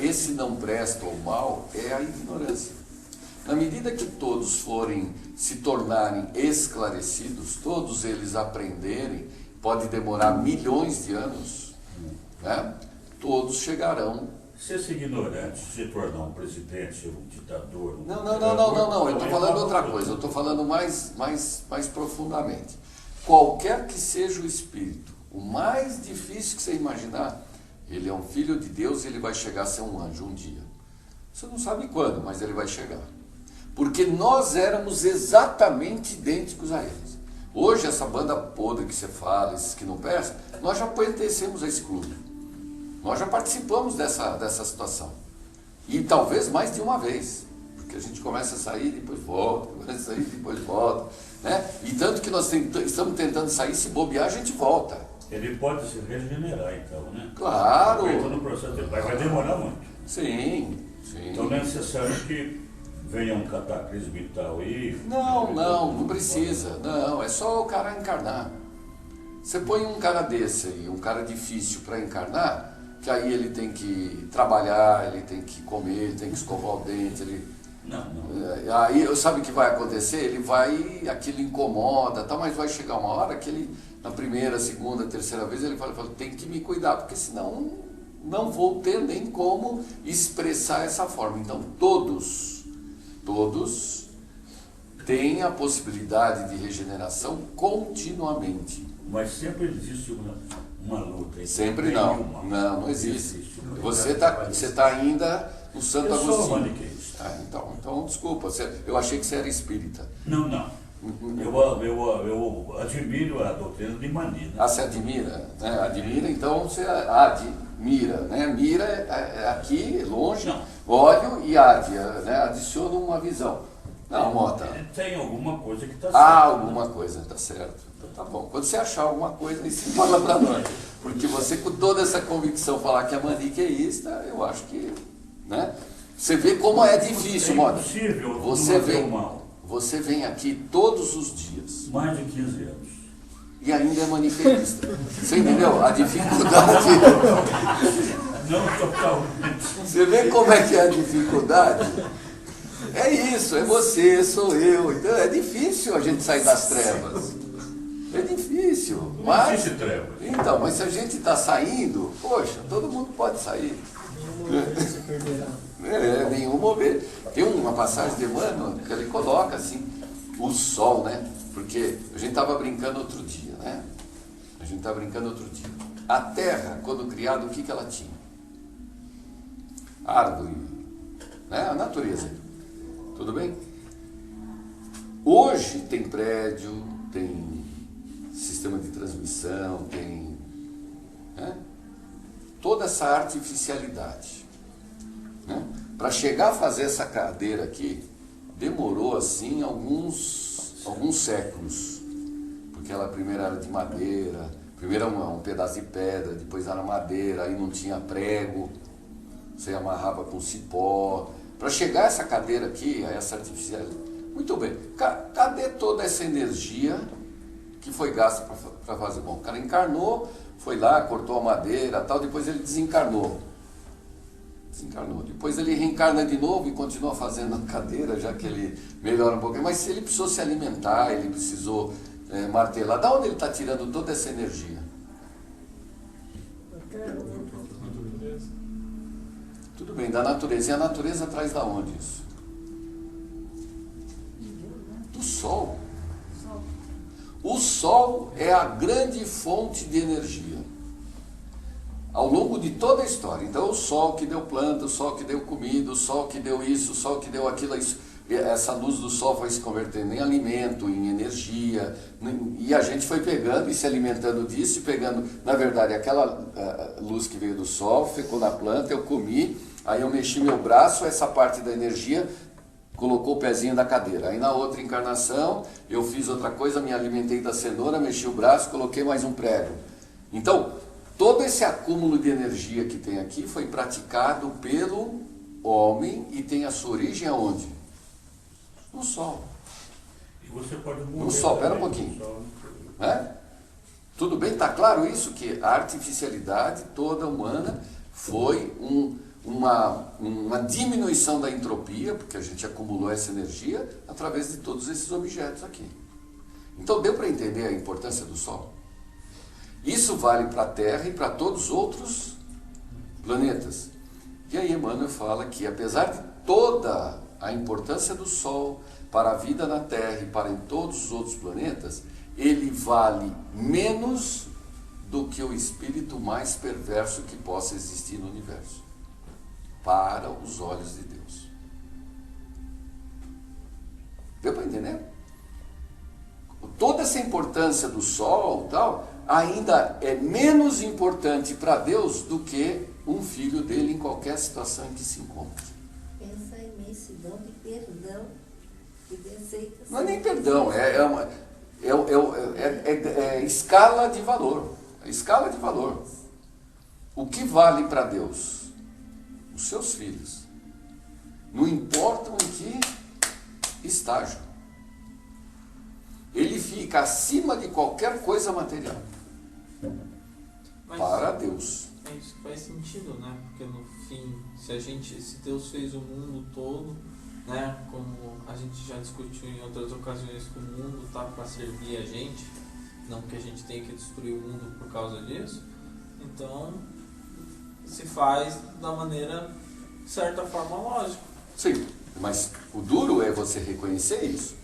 Esse não presta ou mal é a ignorância. Na medida que todos forem se tornarem esclarecidos, todos eles aprenderem, pode demorar milhões de anos, né? Todos chegarão. Se esse ignorante se tornar um presidente, um ditador... Não, eu estou falando outra coisa, eu estou falando mais profundamente. Qualquer que seja o espírito, o mais difícil que você imaginar, ele é um filho de Deus e ele vai chegar a ser um anjo um dia. Você não sabe quando, mas ele vai chegar. Porque nós éramos exatamente idênticos a eles. Hoje, essa banda podre que você fala, esses que não prestam, nós já pertencemos a esse clube. Nós já participamos dessa situação. E talvez mais de uma vez. Porque a gente começa a sair, depois volta, começa a sair, depois volta. Né? E tanto que nós estamos tentando sair, se bobear, a gente volta. Ele pode se regenerar, então, né? Claro. Então, no processo vai demorar muito. Sim. Então não é necessário que venha um cataclismo e tal e... Não precisa. Não, é só o cara encarnar. Você põe um cara desse aí, um cara difícil para encarnar, que aí ele tem que trabalhar, ele tem que comer, ele tem que escovar o dente, Aí sabe o que vai acontecer? Aquilo incomoda, tá, mas vai chegar uma hora que ele, na primeira, segunda, terceira vez, ele fala, tem que me cuidar, porque senão não vou ter nem como expressar essa forma. Então todos têm a possibilidade de regeneração continuamente. Mas sempre existe uma luta. Sempre não existe. Você tá ainda no Santo Agostinho. Eu sou maniqueísta. Então, desculpa, eu achei que você era espírita. Não. Eu admiro a doutrina de Mani. Né? Você admira? Né? Admira, então você admira. Né? Mira é aqui, longe, olho e né? Adiciona uma visão. Não, Mota. Tem alguma coisa que está certa. Alguma coisa, está certo. Então tá bom. Quando você achar alguma coisa, aí você fala para nós. Porque você, com toda essa convicção, falar que é maniqueísta, eu acho que... Né? Você vê como é difícil, Mota. Você vem aqui todos os dias. Mais de 15 anos. E ainda é maniqueísta. Você entendeu? A dificuldade... Não totalmente. Você vê como é que é a dificuldade? É isso, é você, sou eu. Então é difícil a gente sair das trevas. É difícil. Não existe trevas. Então, mas se a gente está saindo, poxa, todo mundo pode sair. Nenhuma ovelha se perderá. Nenhuma ovelha. Tem uma passagem de Emmanuel que ele coloca assim, o sol, né? Porque a gente estava brincando outro dia, né? A terra, quando criada, o que ela tinha? Árvore, né? A natureza. Tudo bem? Hoje tem prédio, tem sistema de transmissão, tem, né? Toda essa artificialidade. Né? Para chegar a fazer essa cadeira aqui, demorou assim alguns séculos. Porque ela primeiro era de madeira, primeiro um pedaço de pedra, depois era madeira, aí não tinha prego, você amarrava com cipó. Para chegar a essa cadeira aqui, a essa artificialidade. Muito bem, cadê toda essa energia que foi gasta para fazer? Bom, o cara encarnou, foi lá, cortou a madeira, tal, depois ele desencarnou. Depois ele reencarna de novo e continua fazendo a cadeira, já que ele melhora um pouquinho. Mas ele precisou se alimentar, ele precisou martelar. Da onde ele está tirando toda essa energia? bem, da natureza. E a natureza traz da onde isso? Do Sol. O Sol é a grande fonte de energia ao longo de toda a história. Então, o Sol que deu planta, o Sol que deu comida, o Sol que deu isso, o Sol que deu aquilo. Essa luz do Sol foi se convertendo em alimento, em energia, e a gente foi pegando e se alimentando disso, e pegando, na verdade, aquela luz que veio do Sol, ficou na planta, eu comi, aí eu mexi meu braço, essa parte da energia colocou o pezinho da cadeira. Aí na outra encarnação, eu fiz outra coisa, me alimentei da cenoura, mexi o braço, coloquei mais um prego. Então, todo esse acúmulo de energia que tem aqui foi praticado pelo homem e tem a sua origem aonde? No Sol. E você pode morrer. No Sol, pera um também, pouquinho. no Sol. Tudo bem? Está claro isso? Que a artificialidade toda humana foi uma diminuição da entropia, porque a gente acumulou essa energia através de todos esses objetos aqui. Então deu para entender a importância do Sol? Isso vale para a Terra e para todos os outros planetas. E aí Emmanuel fala que apesar de toda a importância do Sol para a vida na Terra e para em todos os outros planetas, ele vale menos do que o espírito mais perverso que possa existir no universo, para os olhos de Deus. Deu para entender? Toda essa importância do Sol tal, ainda é menos importante para Deus do que um filho dele em qualquer situação em que se encontre. Pensa a imensidão de perdão que aceita. Não é nem perdão, é escala de valor. É escala de valor. O que vale para Deus? Os seus filhos. Não importa em que estágio. Ele fica acima de qualquer coisa material. Mas Para Deus. isso faz sentido, né? Porque no fim, se Deus fez o mundo todo, né? Como a gente já discutiu em outras ocasiões, que o mundo tá para servir a gente, não que a gente tenha que destruir o mundo por causa disso. Então, se faz da maneira, de certa forma, lógica. Sim, mas o duro é você reconhecer isso.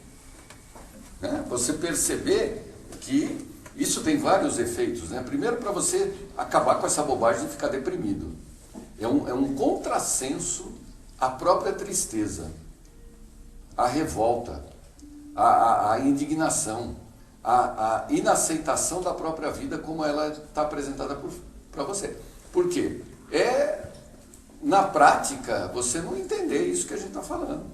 Né? Você perceber que isso tem vários efeitos. Né? Primeiro, para você acabar com essa bobagem de ficar deprimido. É um contrassenso à própria tristeza, à revolta, à indignação, à inaceitação da própria vida como ela está apresentada para você. Por quê? Na prática, você não entender isso que a gente está falando.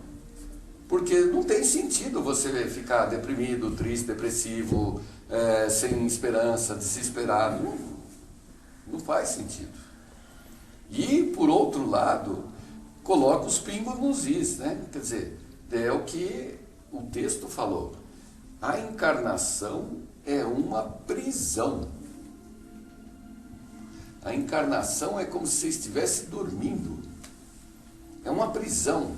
Porque não tem sentido você ficar deprimido, triste, depressivo, sem esperança, desesperado. Não faz sentido. E, por outro lado, coloca os pingos nos is, né? Quer dizer, é o que o texto falou. A encarnação é uma prisão. A encarnação é como se você estivesse dormindo. É uma prisão.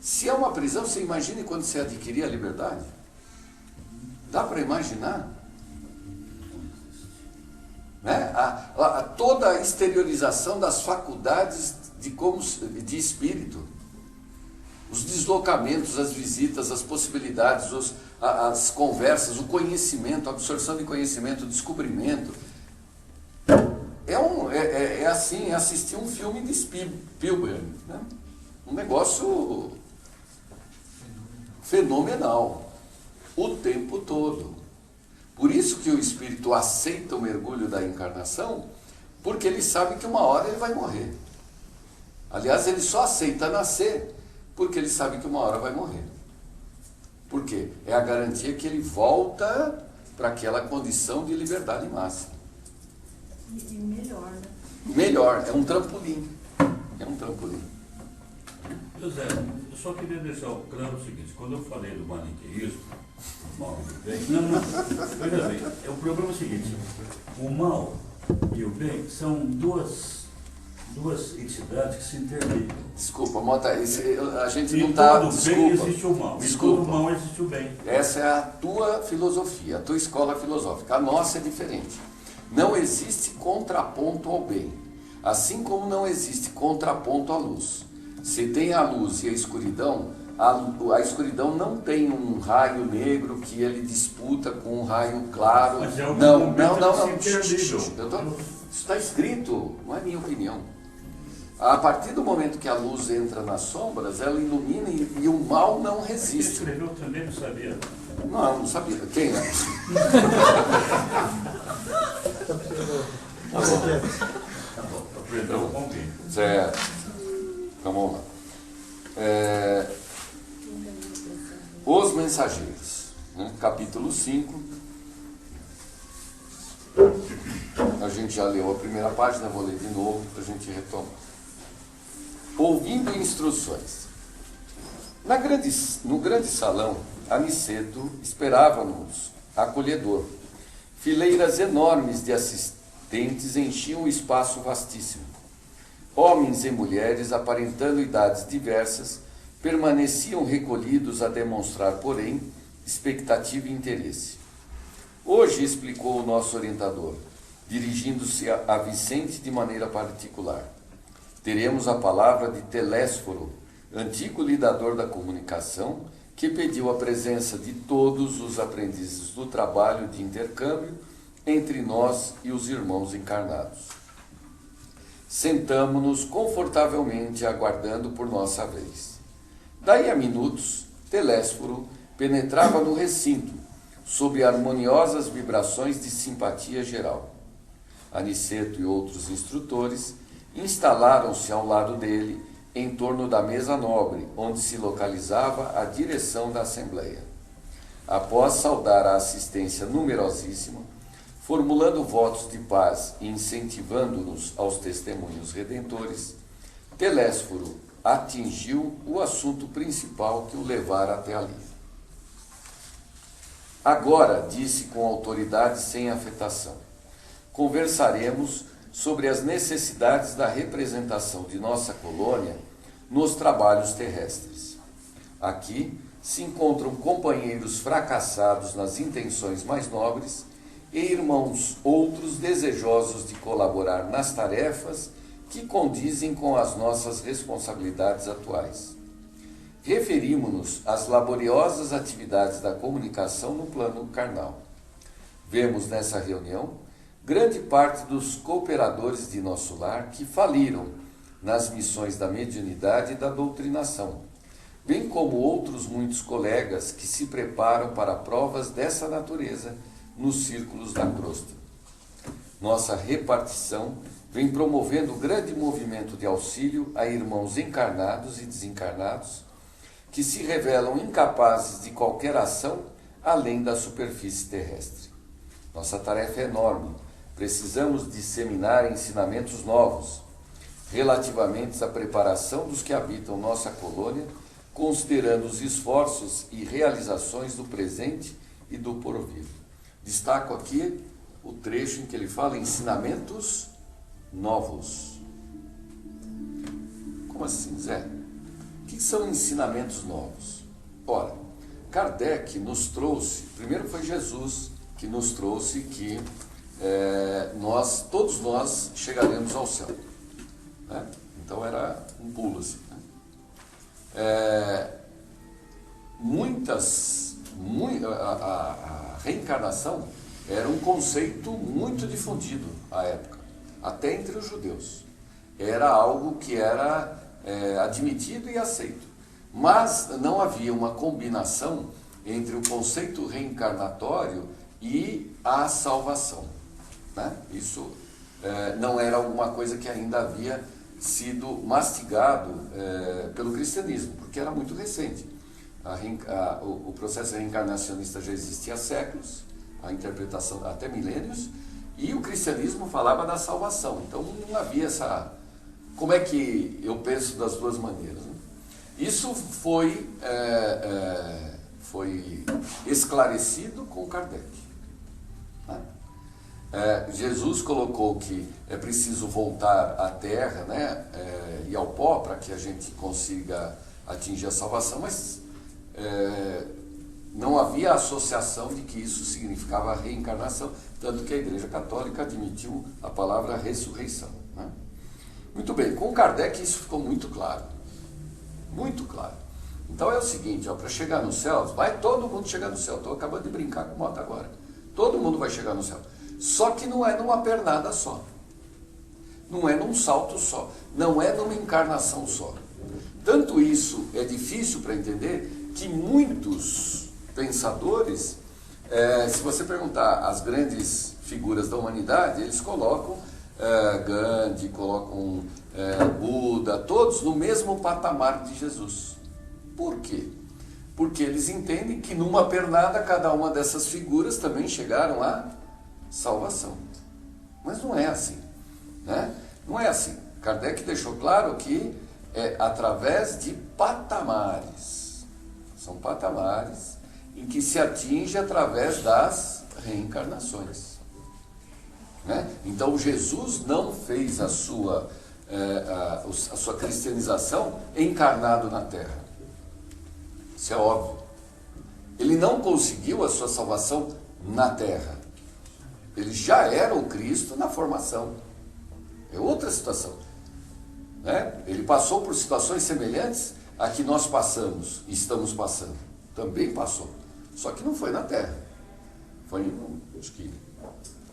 Se é uma prisão, você imagine quando você adquirir a liberdade? Dá para imaginar? Né? Toda a exteriorização das faculdades de espírito. Os deslocamentos, as visitas, as possibilidades, as conversas, o conhecimento, a absorção de conhecimento, o descobrimento. É assim, é assistir um filme de Spielberg, né? Um negócio fenomenal, o tempo todo. Por isso que o espírito aceita o mergulho da encarnação, porque ele sabe que uma hora ele vai morrer. Aliás, ele só aceita nascer, porque ele sabe que uma hora vai morrer. Por quê? É a garantia que ele volta para aquela condição de liberdade máxima. E melhor, né? Melhor, é um trampolim. É um trampolim. José, eu só queria deixar claro o seguinte, quando eu falei do maniqueísmo, o mal e o bem, veja bem, o problema é o seguinte, o mal e o bem são duas entidades que se interligam. Desculpa, Mota, a gente E não está... todo bem existe o mal, Desculpa. e todo mal existe o bem. Essa é a tua filosofia, a tua escola filosófica. A nossa é diferente. Não existe contraponto ao bem. Assim como não existe contraponto à luz. Se tem a luz e a escuridão, a escuridão não tem um raio negro que ele disputa com um raio claro. Mas é Não. Isso Isso está escrito, não é minha opinião. A partir do momento que a luz entra nas sombras, ela ilumina e o mal não Quem resiste. escreveu também não sabia. Não sabia. Quem é? Aprendeu com alguém. Certo. Então vamos lá. Os mensageiros, né? Capítulo 5. A gente já leu a primeira página, vou ler de novo para a gente retomar. Ouvindo instruções. No grande salão, Aniceto esperava-nos acolhedor. Fileiras enormes de assistentes enchiam o espaço vastíssimo. Homens e mulheres, aparentando idades diversas, permaneciam recolhidos a demonstrar, porém, expectativa e interesse. Hoje, explicou o nosso orientador, dirigindo-se a Vicente de maneira particular, teremos a palavra de Telésforo, antigo lidador da comunicação, que pediu a presença de todos os aprendizes do trabalho de intercâmbio entre nós e os irmãos encarnados. Sentamo-nos confortavelmente aguardando por nossa vez. Daí a minutos, Telésforo penetrava no recinto, sob harmoniosas vibrações de simpatia geral. Aniceto e outros instrutores instalaram-se ao lado dele, em torno da mesa nobre, onde se localizava a direção da Assembleia. Após saudar a assistência numerosíssima, formulando votos de paz e incentivando-nos aos testemunhos redentores, Telésforo atingiu o assunto principal que o levara até ali. Agora, disse com autoridade sem afetação, conversaremos sobre as necessidades da representação de nossa colônia nos trabalhos terrestres. Aqui se encontram companheiros fracassados nas intenções mais nobres e irmãos outros desejosos de colaborar nas tarefas que condizem com as nossas responsabilidades atuais. Referimos-nos às laboriosas atividades da comunicação no plano carnal. Vemos nessa reunião grande parte dos cooperadores de nosso lar que faliram nas missões da mediunidade e da doutrinação, bem como outros muitos colegas que se preparam para provas dessa natureza nos círculos da crosta. Nossa repartição vem promovendo grande movimento de auxílio a irmãos encarnados e desencarnados que se revelam incapazes de qualquer ação além da superfície terrestre. Nossa tarefa é enorme. Precisamos disseminar ensinamentos novos, relativamente à preparação dos que habitam nossa colônia, considerando os esforços e realizações do presente e do porvir. Destaco aqui o trecho em que ele fala ensinamentos novos. Como assim, Zé? O que são ensinamentos novos? Ora, Kardec nos trouxe, primeiro foi Jesus que nos trouxe que todos nós chegaremos ao céu, né? Então era um pulo assim, né? A reencarnação era um conceito muito difundido à época, até entre os judeus. Era algo que era admitido e aceito, mas não havia uma combinação entre o conceito reencarnatório e a salvação, né? Isso não era alguma coisa que ainda havia sido mastigado pelo cristianismo, porque era muito recente. O processo reencarnacionista já existia há séculos, a interpretação até milênios, e o cristianismo falava da salvação. Então não havia essa... Como é que eu penso das duas maneiras, né? Isso foi esclarecido com Kardec, né? Jesus colocou que é preciso voltar à terra, né, e ao pó para que a gente consiga atingir a salvação, mas não havia associação de que isso significava reencarnação, tanto que a Igreja Católica admitiu a palavra ressurreição, né? Muito bem, com Kardec isso ficou muito claro. Muito claro. Então é o seguinte, para chegar no céu, vai todo mundo chegar no céu. Estou acabando de brincar com o Mota agora. Todo mundo vai chegar no céu. Só que não é numa pernada só. Não é num salto só. Não é numa encarnação só. Tanto isso é difícil para entender que muitos pensadores, se você perguntar as grandes figuras da humanidade, eles colocam Gandhi, colocam Buda, todos no mesmo patamar de Jesus. Por quê? Porque eles entendem que numa pernada cada uma dessas figuras também chegaram à salvação. Mas não é assim, né? Não é assim. Kardec deixou claro que é através de patamares. São patamares em que se atinge através das reencarnações. Né? Então Jesus não fez a sua cristianização encarnado na Terra. Isso é óbvio. Ele não conseguiu a sua salvação na Terra. Ele já era o Cristo na formação. É outra situação. Né? Ele passou por situações semelhantes a que nós passamos e estamos passando. Também passou. Só que não foi na Terra. Foi, acho que,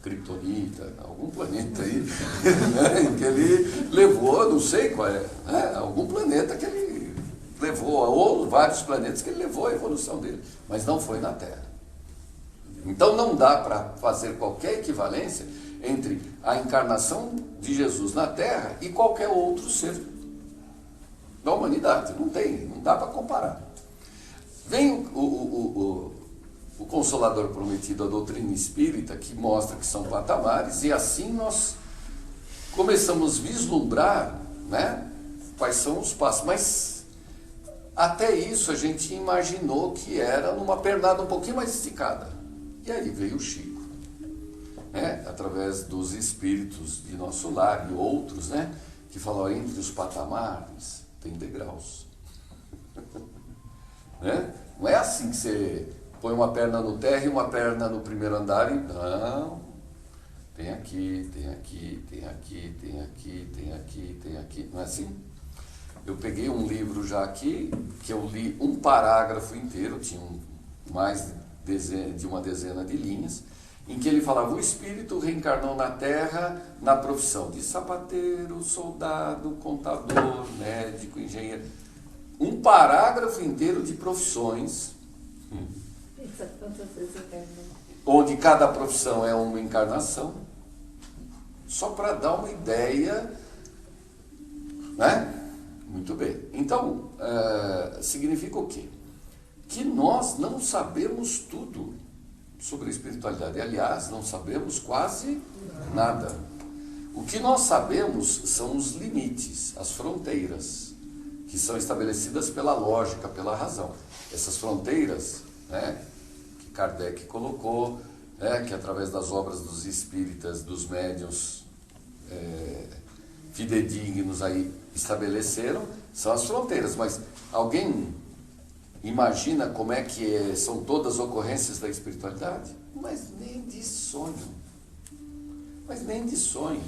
Kryptonita, algum planeta aí, né, em que ele levou, não sei qual é, né, algum planeta que ele levou, ou vários planetas que ele levou a evolução dele, mas não foi na Terra. Então não dá para fazer qualquer equivalência entre a encarnação de Jesus na Terra e qualquer outro ser da humanidade. Não tem, não dá para comparar. Vem o Consolador Prometido, a doutrina espírita, que mostra que são patamares, e assim nós começamos a vislumbrar, né, quais são os passos. Mas até isso a gente imaginou que era numa pernada um pouquinho mais esticada. E aí veio o Chico, né, através dos espíritos de nosso lar e outros, né, que falam entre os patamares tem degraus. Né? Não é assim que você põe uma perna no terra e uma perna no primeiro andar, não. Tem aqui, tem aqui, tem aqui, tem aqui, tem aqui, tem aqui. Não é assim? Eu peguei um livro já aqui, que eu li um parágrafo inteiro, tinha mais de uma dezena de linhas, em que ele falava: o espírito reencarnou na Terra na profissão de sapateiro, soldado, contador, médico, engenheiro. Um parágrafo inteiro de profissões, onde cada profissão é uma encarnação, só para dar uma ideia, né? Muito bem. Então, significa o quê? Que nós não sabemos tudo sobre a espiritualidade. Aliás, não sabemos quase nada. O que nós sabemos são os limites, as fronteiras, que são estabelecidas pela lógica, pela razão. Essas fronteiras, né, que Kardec colocou, né, que através das obras dos espíritas, dos médiuns fidedignos aí estabeleceram, são as fronteiras. Mas alguém imagina como é que são todas as ocorrências da espiritualidade? Mas nem de sonho. Mas nem de sonho.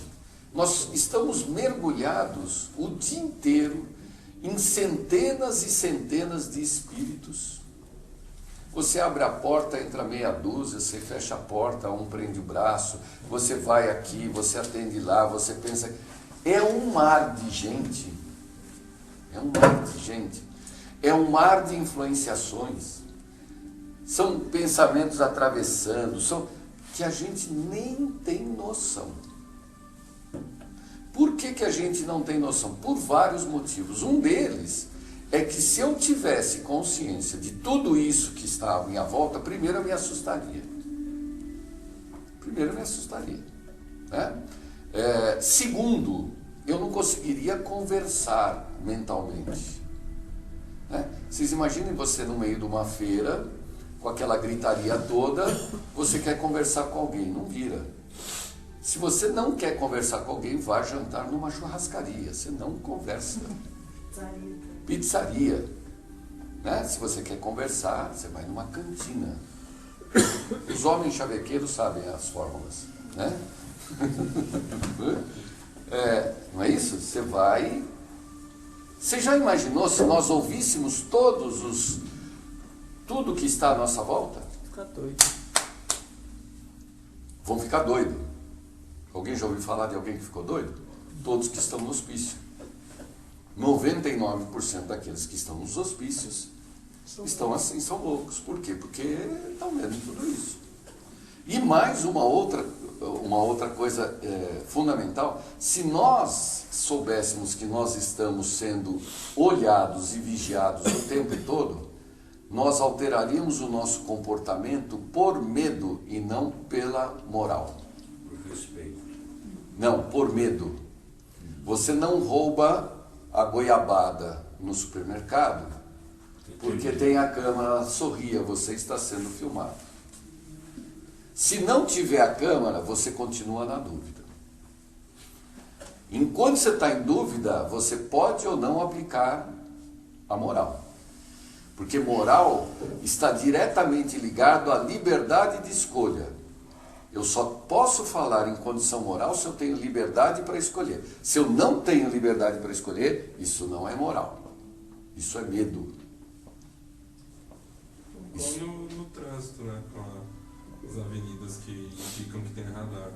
Nós estamos mergulhados o dia inteiro em centenas e centenas de espíritos. Você abre a porta, entra meia dúzia, você fecha a porta, um prende o braço, você vai aqui, você atende lá, você pensa... É um mar de gente. É um mar de gente. É um mar de influenciações. São pensamentos atravessando, que a gente nem tem noção. Por que a gente não tem noção? Por vários motivos. Um deles é que se eu tivesse consciência de tudo isso que está à minha volta, primeiro eu me assustaria. Né? Segundo, eu não conseguiria conversar mentalmente. Né? Vocês imaginem você no meio de uma feira, com aquela gritaria toda, você quer conversar com alguém, não vira. Se você não quer conversar com alguém, vá jantar numa churrascaria, você não conversa. Pizzaria. Né? Se você quer conversar, você vai numa cantina. Os homens chavequeiros sabem as fórmulas. Né? não é isso? Você vai... Você já imaginou se nós ouvíssemos tudo que está à nossa volta? Fica doido. Vão ficar doidos. Alguém já ouviu falar de alguém que ficou doido? Todos que estão no hospício. 99% daqueles que estão nos hospícios estão assim, são loucos. Por quê? Porque estão vendo tudo isso. E mais uma outra coisa fundamental: se nós soubéssemos que nós estamos sendo olhados e vigiados o tempo todo, nós alteraríamos o nosso comportamento por medo e não pela moral. Por respeito. Não, por medo. Você não rouba a goiabada no supermercado porque tem a câmera, sorria, você está sendo filmado. Se não tiver a câmera, você continua na dúvida. Enquanto você está em dúvida, você pode ou não aplicar a moral. Porque moral está diretamente ligado à liberdade de escolha. Eu só posso falar em condição moral se eu tenho liberdade para escolher. Se eu não tenho liberdade para escolher, isso não é moral. Isso é medo. Igual no trânsito, né? Com as avenidas que indicam que tem radar.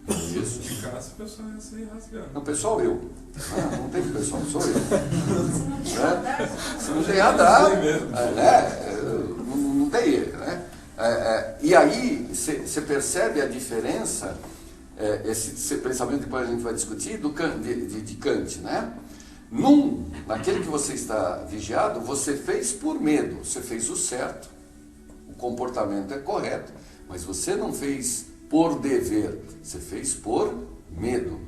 Se Isso. indicasse, o pessoal ia sair rasgando. Não, pessoal, eu. Não tem pessoal, sou eu. Se não tem Não radar, tem mesmo. não tem, né? E aí, você percebe a diferença, esse pensamento, depois a gente vai discutir, de Kant, né? Naquele que você está vigiado, você fez por medo, você fez o certo, o comportamento é correto, mas você não fez por dever, você fez por medo.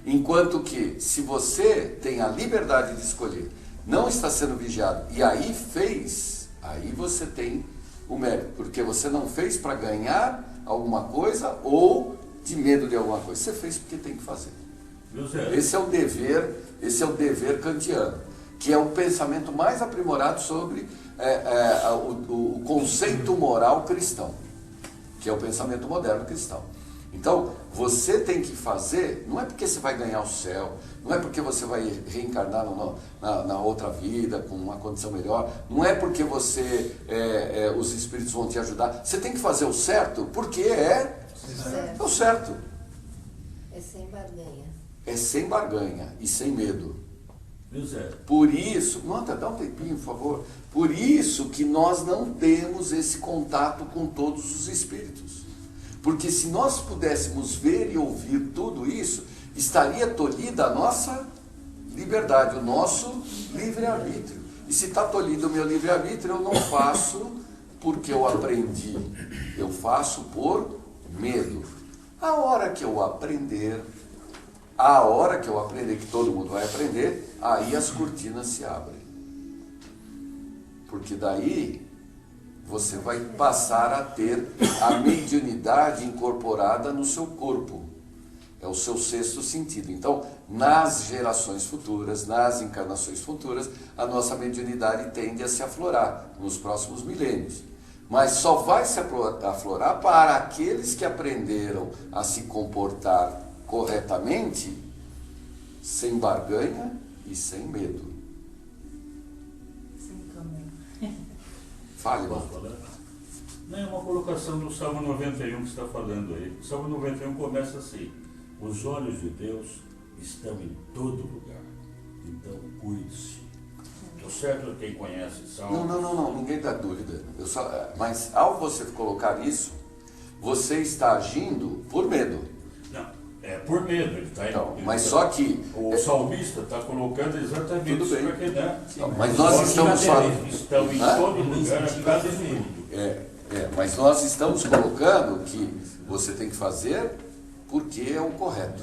Enquanto que, se você tem a liberdade de escolher, não está sendo vigiado, e aí fez, aí você tem o mérito, porque você não fez para ganhar alguma coisa ou de medo de alguma coisa, você fez porque tem que fazer. Esse é o dever kantiano, que é o pensamento mais aprimorado sobre o conceito moral cristão, que é o pensamento moderno cristão. Então, você tem que fazer, não é porque você vai ganhar o céu, não é porque você vai reencarnar na outra vida com uma condição melhor, não é porque os espíritos vão te ajudar. Você tem que fazer o certo porque é o certo. É sem barganha. É sem barganha e sem medo. José. Por isso, Nota, dá um tempinho, por favor. Por isso que nós não temos esse contato com todos os espíritos. Porque se nós pudéssemos ver e ouvir tudo isso, estaria tolhida a nossa liberdade, o nosso livre-arbítrio. E se está tolhido o meu livre-arbítrio, eu não faço porque eu aprendi. Eu faço por medo. A hora que eu aprender, que todo mundo vai aprender, aí as cortinas se abrem. Porque daí você vai passar a ter a mediunidade incorporada no seu corpo. É o seu sexto sentido. Então, nas gerações futuras, nas encarnações futuras, a nossa mediunidade tende a se aflorar nos próximos milênios. Mas só vai se aflorar para aqueles que aprenderam a se comportar corretamente, sem barganha e sem medo. Sem câmera. Fale, Posso irmão. falar? Não, é uma colocação do Salmo 91 que você está falando aí. O Salmo 91 começa assim: os olhos de Deus estão em todo lugar, então cuide-se. Estou certo quem conhece o Salmo? Não, ninguém dá dúvida. Mas ao você colocar isso, você está agindo por medo. Não, é por medo. Ele está Então, mas só que... O salmista está colocando exatamente Tudo isso bem. para que dá. Não, mas nós estamos falando... Estão em todo lugar, a cada minuto. Mas nós estamos colocando que você tem que fazer porque é o correto.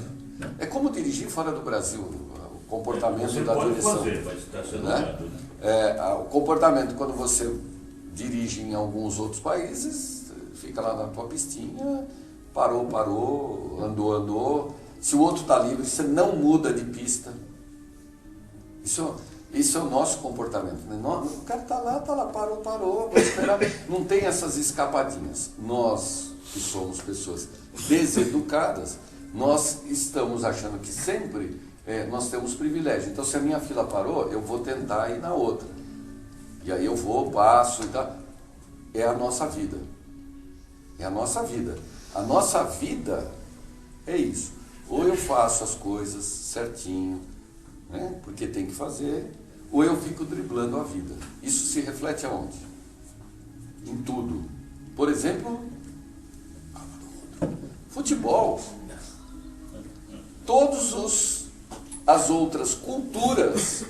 É como dirigir fora do Brasil, o comportamento Você da pode direção. fazer, mas está sendo Né? dado, né? O comportamento quando você dirige em alguns outros países, fica lá na tua pistinha, parou, andou. Se o outro está livre, você não muda de pista. Isso é o nosso comportamento. Né? O cara está lá, parou, vou esperar. Não tem essas escapadinhas. Nós, que somos pessoas deseducadas, nós estamos achando que sempre nós temos privilégio. Então, se a minha fila parou, eu vou tentar ir na outra. E aí eu vou, passo e tal. É a nossa vida. É a nossa vida. A nossa vida é isso. Ou eu faço as coisas certinho, né, porque tem que fazer, ou eu fico driblando a vida. Isso se reflete aonde? Em tudo. Por exemplo, futebol. Todas as outras culturas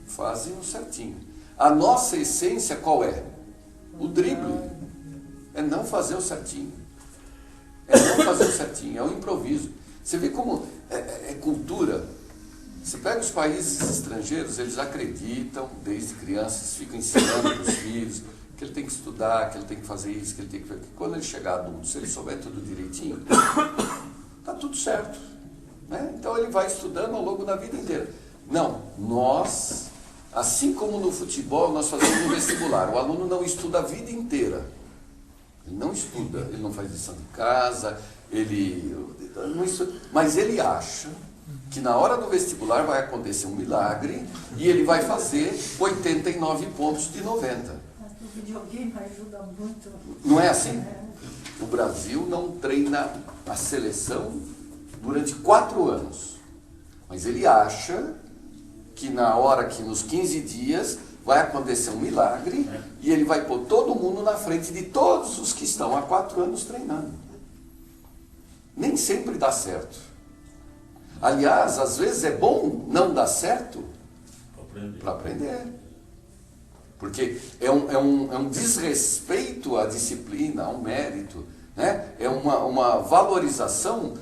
fazem o certinho. A nossa essência qual é? O drible. É não fazer o certinho. É não fazer o certinho, é o improviso. Você vê como é cultura. Você pega os países estrangeiros, eles acreditam, desde crianças, ficam ensinando para os filhos que ele tem que estudar, que ele tem que fazer isso, que ele tem que fazer. Quando ele chegar adulto, se ele souber tudo direitinho, está tudo certo. Né? Então ele vai estudando ao longo da vida inteira. Não, nós, assim como no futebol, nós fazemos um vestibular. O aluno não estuda a vida inteira. Ele não estuda, ele não faz lição de casa, ele não estuda, mas ele acha que na hora do vestibular vai acontecer um milagre e ele vai fazer 89 pontos de 90. Mas o videogame ajuda muito. Não é assim? O Brasil não treina a seleção durante 4 anos. Mas ele acha que na hora que nos 15 dias vai acontecer um milagre e ele vai pôr todo mundo na frente de todos os que estão há 4 anos treinando. Nem sempre dá certo. Aliás, às vezes é bom não dar certo para aprender. Porque é um desrespeito à disciplina, ao mérito, né? É uma valorização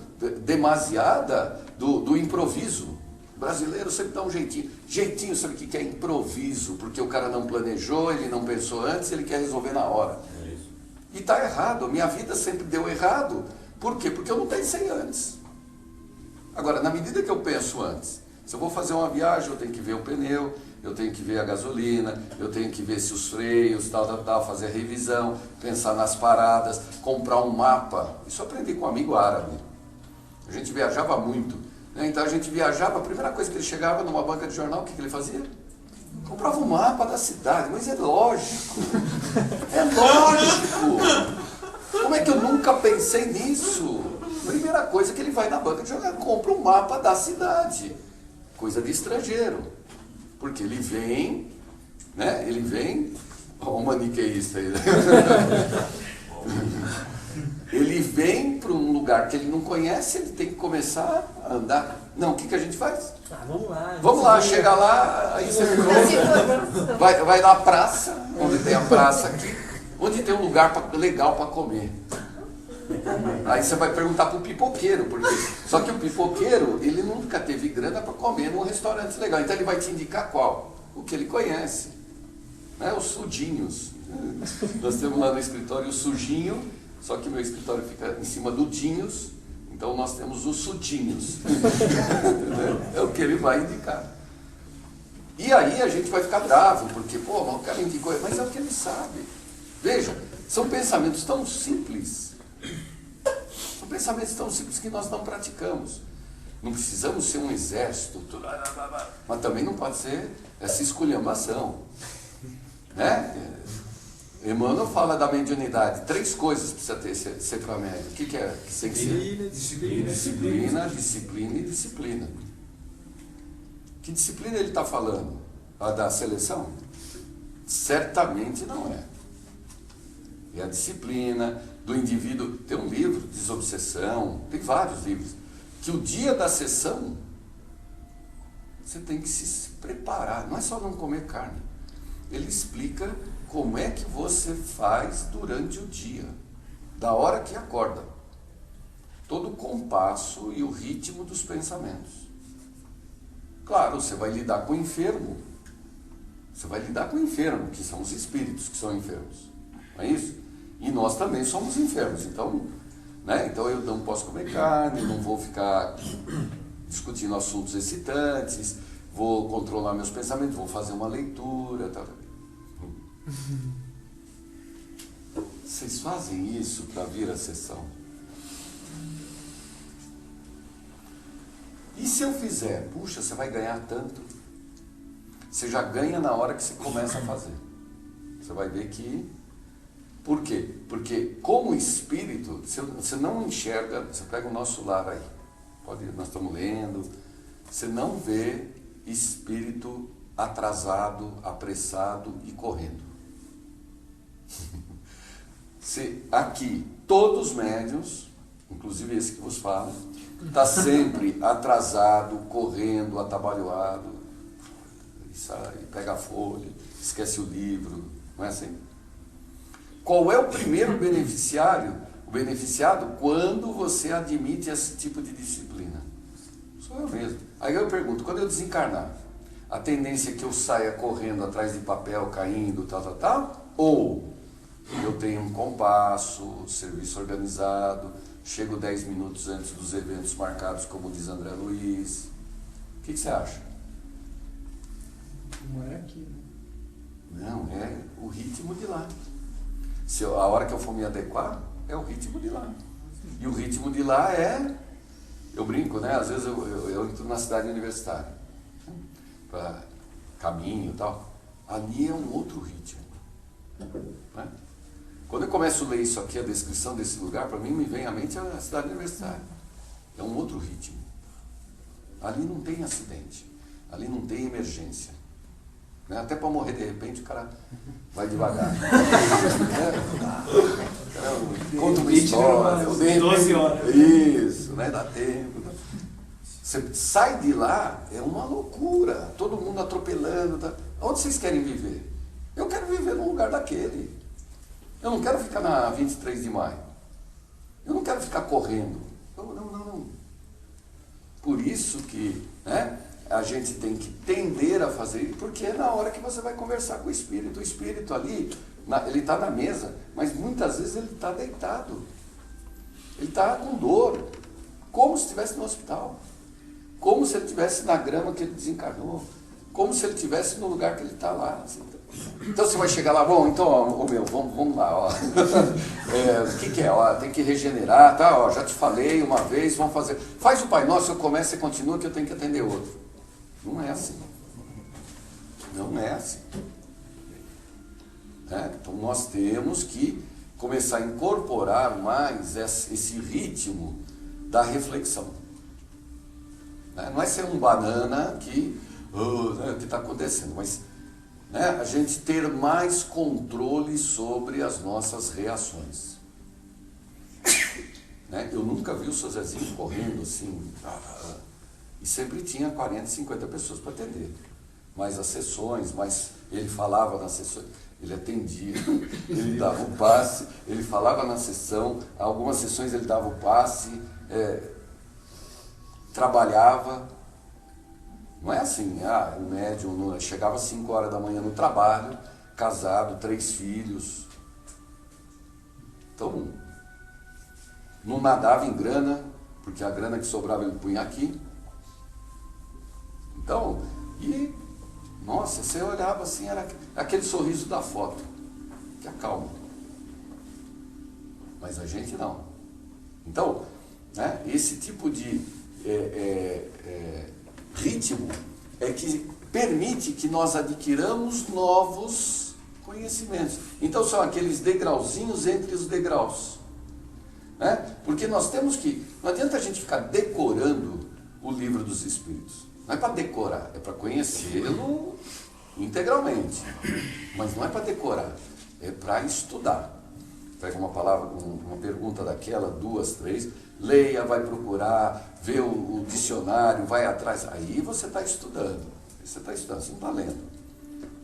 demasiada do improviso. O brasileiro sempre dá um jeitinho. Jeitinho, sabe o que é improviso? Porque o cara não planejou, ele não pensou antes, ele quer resolver na hora. É isso. E está errado. Minha vida sempre deu errado. Por quê? Porque eu não pensei antes. Agora, na medida que eu penso antes, se eu vou fazer uma viagem, eu tenho que ver o pneu, eu tenho que ver a gasolina, eu tenho que ver se os freios, tal, fazer a revisão, pensar nas paradas, comprar um mapa. Isso eu aprendi com um amigo árabe. A gente viajava muito. Né? Então a gente viajava, a primeira coisa que ele chegava numa banca de jornal, o que ele fazia? Comprava um mapa da cidade. Mas é lógico. É lógico. Como é que eu nunca pensei nisso? Primeira coisa que ele vai na banca de jornal, compra um mapa da cidade. Coisa de estrangeiro. Porque ele vem, né? Ele vem, olha o maniqueísta aí, né? Ele vem para um lugar que ele não conhece, ele tem que começar a andar. Não, o que a gente faz? Vamos lá. Vamos lá, chega lá, aí você vai na praça, onde tem a praça aqui, onde tem um lugar legal para comer. Aí você vai perguntar para o pipoqueiro, porque só que o pipoqueiro, ele nunca teve grana para comer num restaurante legal, então ele vai te indicar qual? O que ele conhece, né? Os sujinhos. Nós temos lá no escritório o sujinho, só que meu escritório fica em cima do Dinhos, então nós temos os sudinhos. É o que ele vai indicar. E aí a gente vai ficar bravo, porque, pô, mas o cara indicou, mas é o que ele sabe. Veja, são pensamentos tão simples. São pensamentos tão simples que nós não praticamos. Não precisamos ser um exército, mas também não pode ser essa esculhambação. Né? Emmanuel fala da mediunidade. 3 coisas precisa ser para a média. O que é que tem que ser? Disciplina, disciplina e disciplina. Que disciplina ele está falando? A da seleção? Certamente não é. É a disciplina do indivíduo. Tem um livro, Desobsessão, tem vários livros, que o dia da sessão você tem que se preparar, não é só não comer carne. Ele explica como é que você faz durante o dia, da hora que acorda, todo o compasso e o ritmo dos pensamentos. Claro, você vai lidar com o enfermo, que são os espíritos que são enfermos, não é isso? E nós também somos enfermos, então, né? Então eu não posso comer carne, não vou ficar discutindo assuntos excitantes, vou controlar meus pensamentos, vou fazer uma leitura, tá? Vocês fazem isso para vir à sessão? E se eu fizer? Puxa, você vai ganhar tanto. Você já ganha na hora que você começa a fazer. Você vai ver que... Por quê? Porque como espírito, você não enxerga... Você pega o nosso lar aí. Nós estamos lendo. Você não vê espírito atrasado, apressado e correndo. Aqui, todos os médiuns, inclusive esse que vos fala, está sempre atrasado, correndo, atabalhoado, e sai, pega a folha, esquece o livro, não é assim? Qual é o primeiro beneficiário? O beneficiado quando você admite esse tipo de disciplina. Sou eu mesmo. Aí eu pergunto, quando eu desencarnar, a tendência é que eu saia correndo atrás de papel, caindo, tal, ou eu tenho um compasso, serviço organizado, chego 10 minutos antes dos eventos marcados, como diz André Luiz. O que você acha? Não era aqui, né? Não, é o ritmo de lá. A hora que eu for me adequar, é o ritmo de lá. E o ritmo de lá é... Eu brinco, né? Às vezes eu entro na cidade universitária, para caminho e tal. Ali é um outro ritmo. Né? Quando eu começo a ler isso aqui, a descrição desse lugar, para mim me vem à mente a cidade universitária. É um outro ritmo. Ali não tem acidente. Ali não tem emergência. Né? Até para morrer de repente o cara vai devagar. Conta uma história. 12 horas. Isso, né? Dá tempo. Você sai de lá, é uma loucura. Todo mundo atropelando. Tá? Onde vocês querem viver? Eu quero viver num lugar daquele. Eu não quero ficar na 23 de maio. Eu não quero ficar correndo. Não. Por isso que, né, a gente tem que tender a fazer isso, porque é na hora que você vai conversar com o espírito. O espírito ali, ele está na mesa, mas muitas vezes ele está deitado. Ele está com dor, como se estivesse no hospital. Como se ele estivesse na grama que ele desencarnou. Como se ele estivesse no lugar que ele está lá. Assim. Então você vai chegar lá, bom, então, vamos lá, ó. O que é? Ó, tem que regenerar, tá? Ó, já te falei uma vez, vamos fazer. Faz o Pai Nosso, eu começo e continua que eu tenho que atender outro. Não é assim. Não é assim. Então nós temos que começar a incorporar mais esse ritmo da reflexão. Não é ser um banana que o que está acontecendo, mas a gente ter mais controle sobre as nossas reações. Eu nunca vi o seu Zezinho correndo assim, e sempre tinha 40, 50 pessoas para atender. Mas as sessões, ele falava nas sessões, ele atendia, ele dava o passe, ele falava na sessão, algumas sessões ele dava o passe, trabalhava. Não é assim, o médium chegava às 5 horas da manhã no trabalho, casado, 3 filhos. Então, não nadava em grana, porque a grana que sobrava ele punha aqui. Então, nossa, você olhava assim, era aquele sorriso da foto, que acalma. Mas a gente não. Então, esse tipo de ritmo é que permite que nós adquiramos novos conhecimentos. Então são aqueles degrauzinhos entre os degraus. Porque nós temos que... Não adianta a gente ficar decorando o livro dos Espíritos. Não é para decorar, é para conhecê-lo integralmente. Mas não é para decorar, é para estudar. Pega uma palavra, uma pergunta daquela, 2, 3, leia, vai procurar, vê o dicionário, vai atrás. Aí você está estudando. Você não está lendo.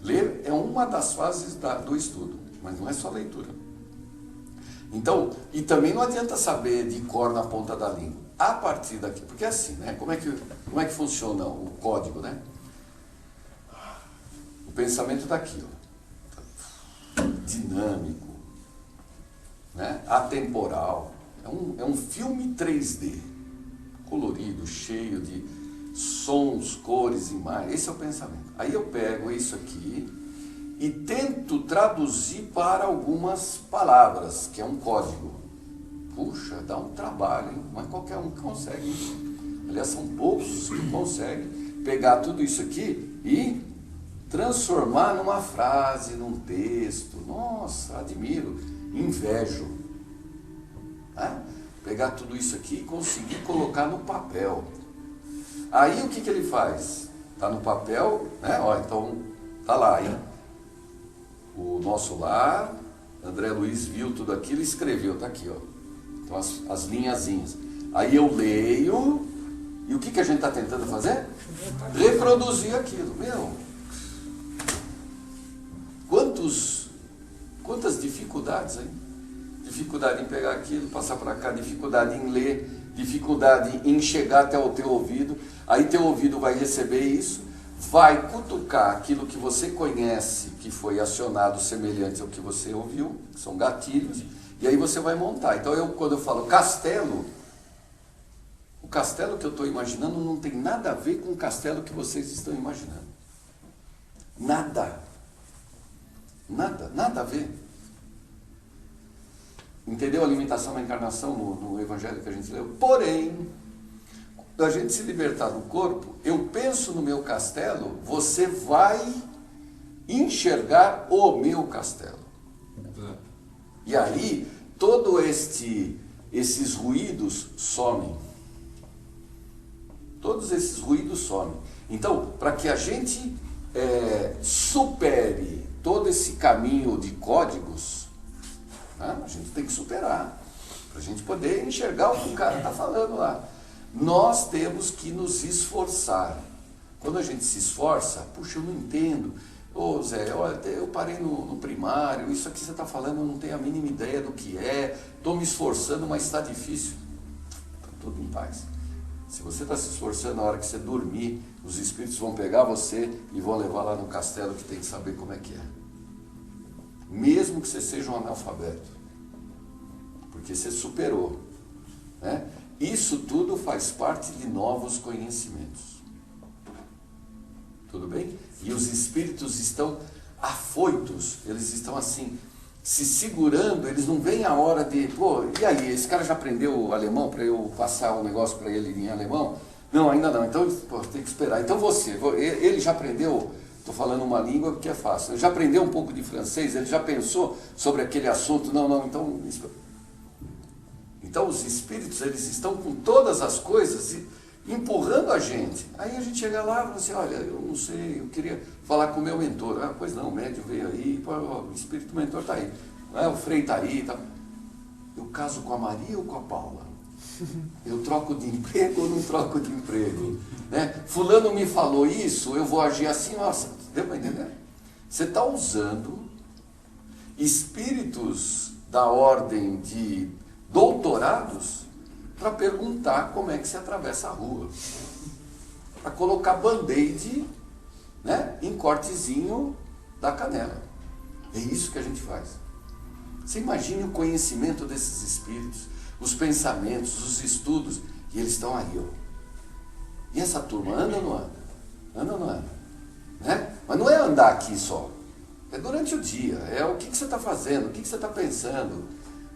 Ler é uma das fases do estudo, mas não é só leitura. Então, e também não adianta saber de cor na ponta da língua. A partir daqui, porque é assim, como é que funciona o código, O pensamento daqui, dinâmico, atemporal, é um filme 3D, colorido, cheio de sons, cores, imagens. Esse é o pensamento. Aí eu pego isso aqui e tento traduzir para algumas palavras, que é um código. Puxa, dá um trabalho, hein? Mas qualquer um consegue. Aliás, são poucos os que conseguem pegar tudo isso aqui e transformar numa frase, num texto. Nossa, admiro, invejo. Tá? Pegar tudo isso aqui e conseguir colocar no papel. Aí o que ele faz? Está no papel, né? Ó, então tá lá, hein? O nosso lar, André Luiz viu tudo aquilo e escreveu, tá aqui, ó. Então as linhazinhas. Aí eu leio, e o que a gente está tentando fazer? Reproduzir aquilo. Meu, quantas dificuldades aí? Dificuldade em pegar aquilo, passar para cá, dificuldade em ler, dificuldade em chegar até o teu ouvido. Aí teu ouvido vai receber isso, vai cutucar aquilo que você conhece, que foi acionado semelhante ao que você ouviu, que são gatilhos, e aí você vai montar. Então quando eu falo castelo, o castelo que eu estou imaginando não tem nada a ver com o castelo que vocês estão imaginando. Nada. Nada a ver. Entendeu a limitação da encarnação no evangelho que a gente leu? Porém, quando a gente se libertar do corpo, eu penso no meu castelo, você vai enxergar o meu castelo. E aí, todos esses ruídos somem. Todos esses ruídos somem. Então, para que a gente supere todo esse caminho de códigos, né, a gente tem que superar, para a gente poder enxergar o que o cara está falando lá. Nós temos que nos esforçar. Quando a gente se esforça, puxa, eu não entendo. Ô Zé, olha, eu parei no primário, isso aqui você está falando, eu não tenho a mínima ideia do que é, estou me esforçando, mas está difícil. Está tudo em paz. Se você está se esforçando, na hora que você dormir, os espíritos vão pegar você e vão levar lá no castelo que tem que saber como é que é. Mesmo que você seja um analfabeto. Porque você superou. Né? Isso tudo faz parte de novos conhecimentos. Tudo bem? E os espíritos estão afoitos, eles estão assim, se segurando, eles não veem a hora de, pô, e aí, esse cara já aprendeu alemão para eu passar um negócio para ele em alemão? Não, ainda não, então pô, tem que esperar. Então ele já aprendeu, estou falando uma língua que é fácil, ele já aprendeu um pouco de francês, ele já pensou sobre aquele assunto? Não, então os espíritos, eles estão com todas as coisas empurrando a gente. Aí a gente chega lá e fala assim, olha, eu não sei, eu queria falar com o meu mentor. Ah, pois não, o médium veio aí, pô, o espírito mentor está aí, o Frei está aí. Tá. Eu caso com a Maria ou com a Paula? Eu troco de emprego ou não troco de emprego? Né? Fulano me falou isso, eu vou agir assim, nossa, deu para entender? Você está usando espíritos da ordem de doutorados para perguntar como é que se atravessa a rua. Para colocar band-aid, né, em cortezinho da canela. É isso que a gente faz. Você imagine o conhecimento desses espíritos, os pensamentos, os estudos, e eles estão aí, ó. E essa turma anda ou não anda? Anda ou não anda? Né? Mas não é andar aqui só. É durante o dia. É o que você está fazendo, o que você está pensando,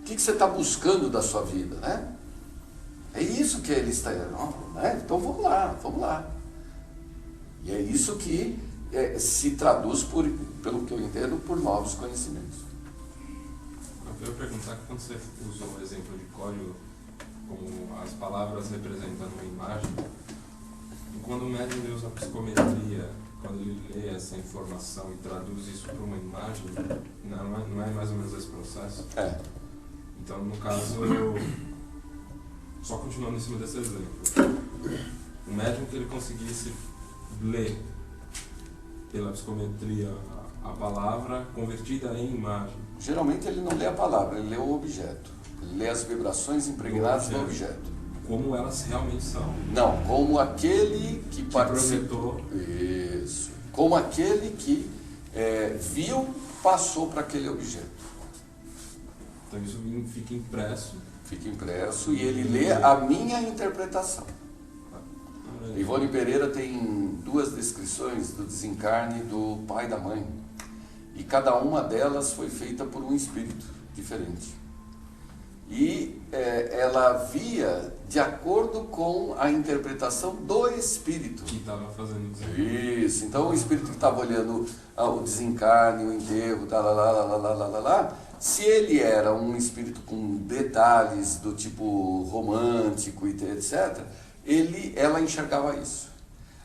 o que você está buscando da sua vida, né? É isso que ele está... Né? Então vamos lá. E é isso que se traduz, pelo que eu entendo, por novos conhecimentos. Eu ia perguntar que quando você usou o exemplo de código, como as palavras representando uma imagem, e quando o médium usa a psicometria, quando ele lê essa informação e traduz isso para uma imagem, não é mais ou menos esse processo? É. Então, no caso, só continuando em cima desse exemplo, o médium que ele conseguisse ler pela psicometria a palavra convertida em imagem. Geralmente ele não lê a palavra, ele lê o objeto. Ele lê as vibrações impregnadas do objeto. Como elas realmente são. Não, como aquele que participou. Isso. Como aquele que viu, passou para aquele objeto. Então isso fica impresso. Fica impresso e ele lê a minha interpretação. Ivone Pereira tem 2 descrições do desencarne do pai e da mãe. E cada uma delas foi feita por um espírito diferente. e ela via de acordo com a interpretação do espírito. Que estava fazendo isso. Isso, então o espírito que estava olhando o desencarne, o enterro, se ele era um espírito com detalhes do tipo romântico e etc., ela enxergava isso.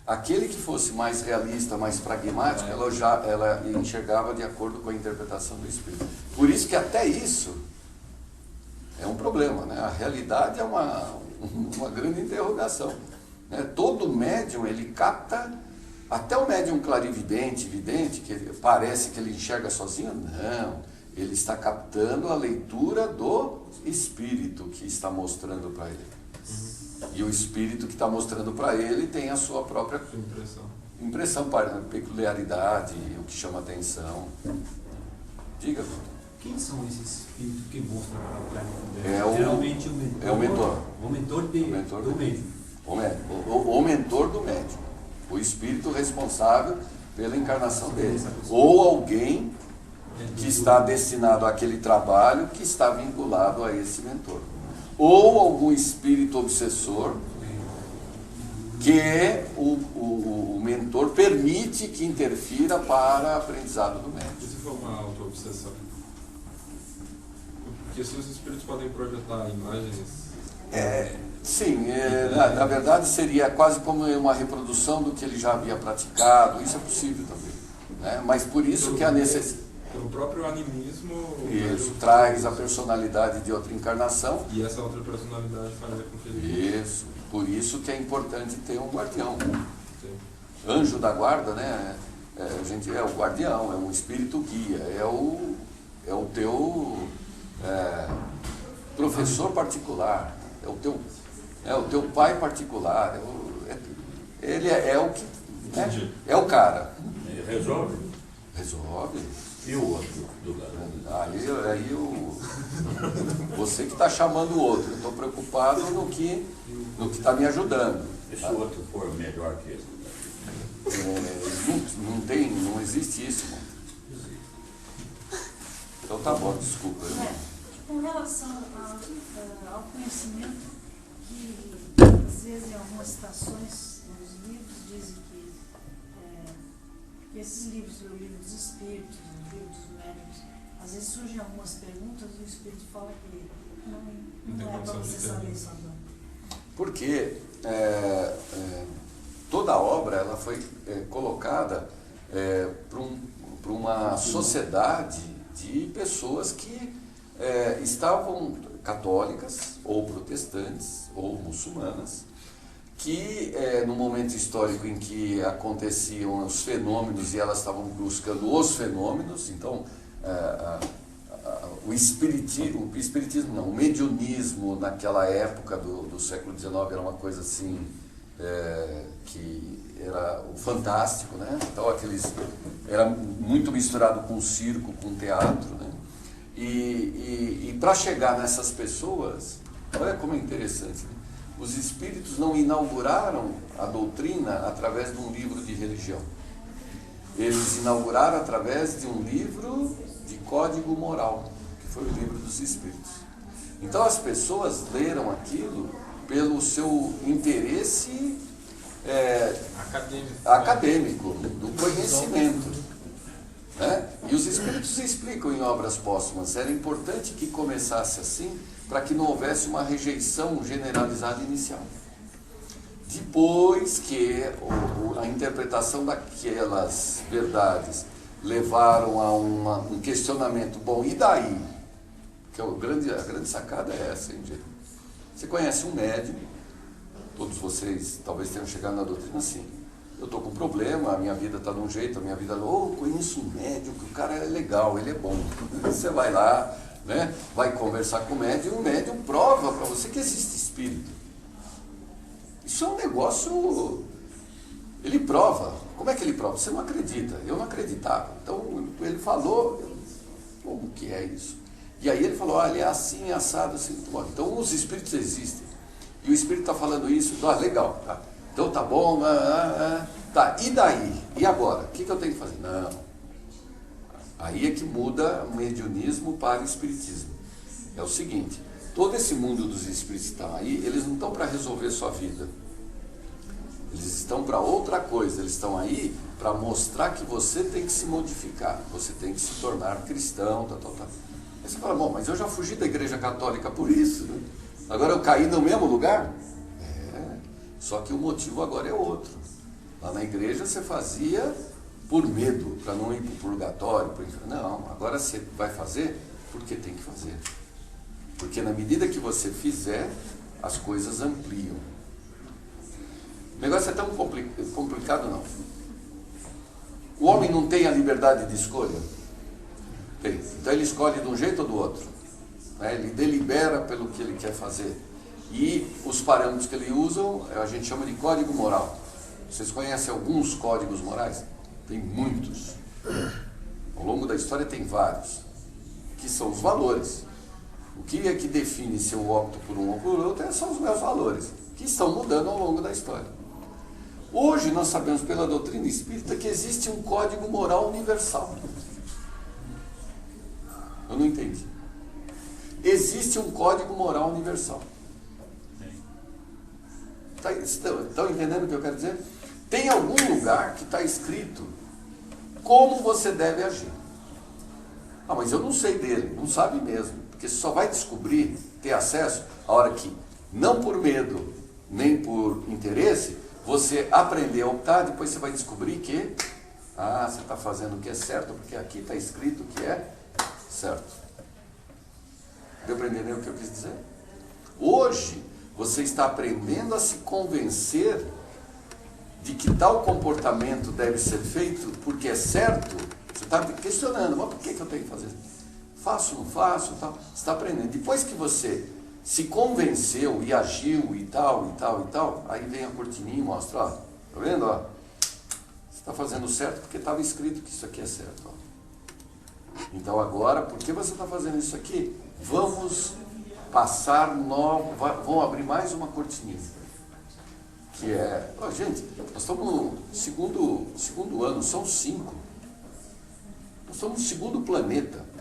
Aquele que fosse mais realista, mais pragmático, ela enxergava de acordo com a interpretação do espírito. Por isso que até isso é um problema, né? A realidade é uma grande interrogação, né? Todo médium, ele capta, até o médium clarividente, vidente, que parece que ele enxerga sozinho, não, ele está captando a leitura do espírito que está mostrando para ele. E o espírito que está mostrando para ele tem a sua própria impressão, peculiaridade, o que chama atenção. Diga, Quem são esses espíritos que mostram para o plano? Geralmente o mentor. O mentor do médium. O mentor do médium. O espírito responsável pela encarnação dele. Ou alguém que está destinado àquele trabalho que está vinculado a esse mentor. Ou algum espírito obsessor que o mentor permite que interfira para aprendizado do médium. E se for uma auto-obsessão? Porque se os espíritos podem projetar imagens... Sim, na verdade seria quase como uma reprodução do que ele já havia praticado, isso é possível também, né? Mas por isso que a necessidade... Pelo próprio animismo... Isso, traz a personalidade de outra encarnação. E essa outra personalidade faria com que ele... Isso, por isso que é importante ter um guardião. Sim. Anjo da guarda, né? A gente é o guardião, é um espírito guia, é o teu professor particular, é o teu pai particular, ele é o que... Né? É o cara. Resolve. Resolve. E o outro do garoto? Você que está chamando o outro. Eu estou preocupado no que está me ajudando. E se o outro for melhor que esse? Não existe isso, mano. Então tá bom, desculpa. Com relação ao conhecimento, que às vezes em algumas citações nos livros dizem que esses livros, o livro dos espíritos, o livro dos médiuns, às vezes surgem algumas perguntas e o espírito fala que não é para você saber isso agora. Porque toda a obra ela foi colocada para uma sociedade de pessoas que estavam católicas, ou protestantes, ou muçulmanas, que no momento histórico em que aconteciam os fenômenos e elas estavam buscando os fenômenos, então o espiritismo não, o mediunismo naquela época do século XIX era uma coisa assim, que era o fantástico, né? Então era muito misturado com circo, com teatro, né? E para chegar nessas pessoas, olha como é interessante, né? Os espíritos não inauguraram a doutrina através de um livro de religião. Eles inauguraram através de um livro de código moral, que foi o livro dos espíritos. Então as pessoas leram aquilo pelo seu interesse acadêmico, do conhecimento. Né? E os espíritos explicam em obras póstumas, era importante que começasse assim, para que não houvesse uma rejeição generalizada inicial. Depois que a interpretação daquelas verdades levaram a um questionamento, bom, e daí? Que a grande sacada é essa, hein, gente? Você conhece um médium, todos vocês talvez tenham chegado na doutrina assim, eu estou com um problema, a minha vida está de um jeito, a minha vida... conheço um médium, que o cara é legal, ele é bom. Você vai lá, né, vai conversar com o médium, e o médium prova para você que existe espírito. Isso é um negócio... Ele prova. Como é que ele prova? Você não acredita. Eu não acreditava. Então, ele falou, como que é isso? E aí ele falou, olha, é assim, assado, assim. Então, os espíritos existem. E o espírito está falando isso, legal, tá. Então tá bom, tá, e daí? E agora? O que eu tenho que fazer? Não. Aí é que muda o mediunismo para o espiritismo. É o seguinte, todo esse mundo dos espíritos que estão aí, eles não estão para resolver sua vida. Eles estão para outra coisa. Eles estão aí para mostrar que você tem que se modificar, você tem que se tornar cristão, tal. Aí você fala, bom, mas eu já fugi da igreja católica por isso, né? Agora eu caí no mesmo lugar? Só que o motivo agora é outro. Lá na igreja você fazia por medo, para não ir para o purgatório, para o inferno. Não, agora você vai fazer porque tem que fazer. Porque na medida que você fizer, as coisas ampliam. O negócio é tão complicado, não. O homem não tem a liberdade de escolha? Tem. Então ele escolhe de um jeito ou do outro. Né? Ele delibera pelo que ele quer fazer. E os parâmetros que ele usa, a gente chama de código moral. Vocês conhecem alguns códigos morais? Tem muitos. Ao longo da história tem vários. Que são os valores. O que é que define se eu opto por um ou por outro são os meus valores, que estão mudando ao longo da história. Hoje nós sabemos pela doutrina espírita que existe um código moral universal. Eu não entendi. Existe um código moral universal. Estão entendendo o que eu quero dizer? Tem algum lugar que está escrito como você deve agir. Ah, mas eu não sei dele. Não sabe mesmo. Porque você só vai descobrir, ter acesso, a hora que, não por medo, nem por interesse, você aprender a optar, depois você vai descobrir que você está fazendo o que é certo, porque aqui está escrito o que é certo. Deu para entender o que eu quis dizer? Hoje, você está aprendendo a se convencer de que tal comportamento deve ser feito porque é certo. Você está questionando, mas por que eu tenho que fazer? Faço, não faço, tal. Você está aprendendo. Depois que você se convenceu e agiu e tal, aí vem a cortininha e mostra, ó, tá vendo? Ó, você está fazendo certo porque estava escrito que isso aqui é certo. Ó. Então agora, por que você está fazendo isso aqui? Vamos passar novo, vão abrir mais uma cortininha. Que é, ó, gente, nós estamos no segundo ano, são 5. Nós estamos no segundo planeta.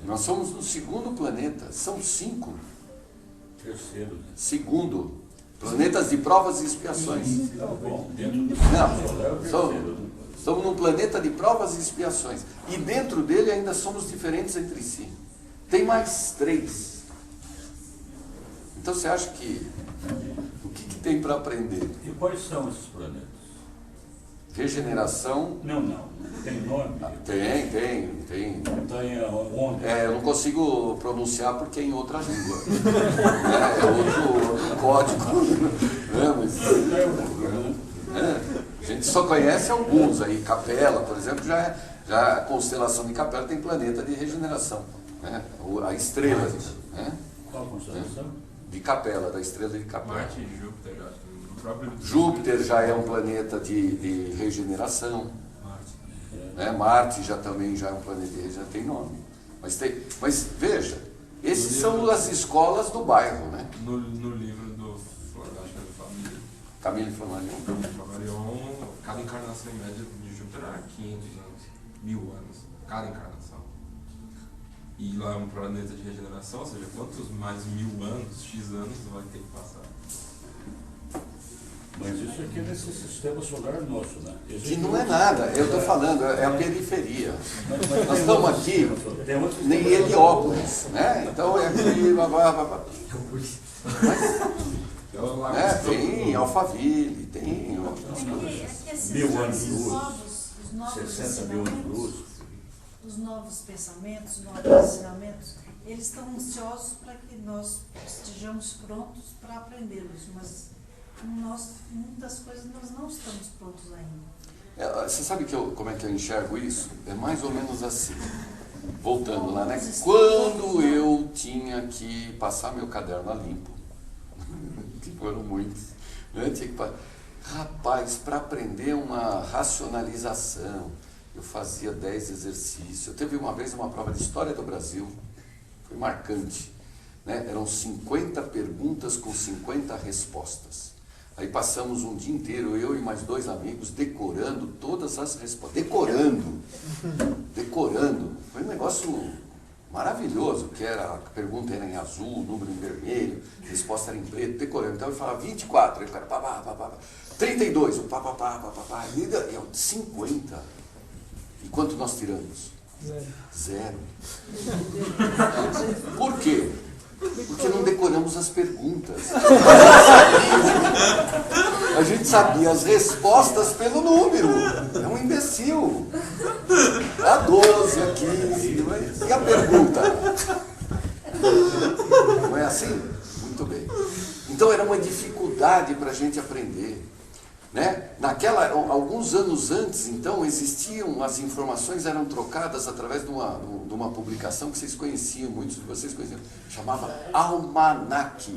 Nós somos no segundo planeta, são 5. Terceiro, né? Segundo. Planetas de provas e expiações. Estamos num planeta de provas e expiações. E dentro dele ainda somos diferentes entre si. Tem mais 3. Então você acha que o que tem para aprender? E quais são esses planetas? Regeneração. Não. Tem nome? Tem. Tem onde? Eu não consigo pronunciar porque é em outra língua. Outro código. A gente só conhece alguns aí. Capela, por exemplo, já a constelação de Capela tem planeta de regeneração. Né? A estrela. Qual constelação? De Capela, da estrela de Capela. Marte e Júpiter, eu acho. Júpiter já é um planeta de regeneração. Marte também já é um planeta de regeneração, tem nome. Mas veja, esses são as escolas do bairro, né? No livro do, acho que é do Família. Camille Flammarion. Cada encarnação em média de Júpiter é 500 anos, 1000 anos, cada encarnação. E lá é um planeta de regeneração, ou seja, quantos mais 1000 anos, X anos vai ter que passar? Mas isso aqui é nesse sistema solar nosso, né? Que não é nada, eu estou falando, é a periferia. Nós estamos aqui em Heliópolis, né? Então é aqui, tem Alphaville, tem outras coisas. 1000 anos de luz, Os novos 60 mil anos de luz. Os novos pensamentos, os novos ensinamentos, eles estão ansiosos para que nós estejamos prontos para aprendê-los, mas muitas coisas nós não estamos prontos ainda. Você sabe como é que eu enxergo isso? É mais ou menos assim. Voltando lá, né? Quando eu tinha que passar meu caderno a limpo, que foram muitos, né? Rapaz, para aprender uma racionalização, eu fazia 10 exercícios. Eu teve uma vez uma prova de História do Brasil, foi marcante, né? Eram 50 perguntas com 50 respostas. Aí passamos um dia inteiro, eu e mais 2 amigos, decorando todas as respostas. Decorando. Foi um negócio maravilhoso, que era, a pergunta era em azul, número em vermelho, a resposta era em preto, decorando. Então ele falava 24, aí o cara, pá, pá, pá, pá, 32, pá, pá, pá, pá, pá, pá, e eu, 50. E quanto nós tiramos? Zero. Por quê? Porque não decoramos as perguntas. A gente sabia as respostas pelo número. É um imbecil. A 12, a 15. E a pergunta? Não é assim? Muito bem. Então era uma dificuldade para a gente aprender. Né? Alguns anos antes, então, existiam, as informações eram trocadas através de uma publicação que vocês conheciam, muitos de vocês conheciam, chamava Almanac.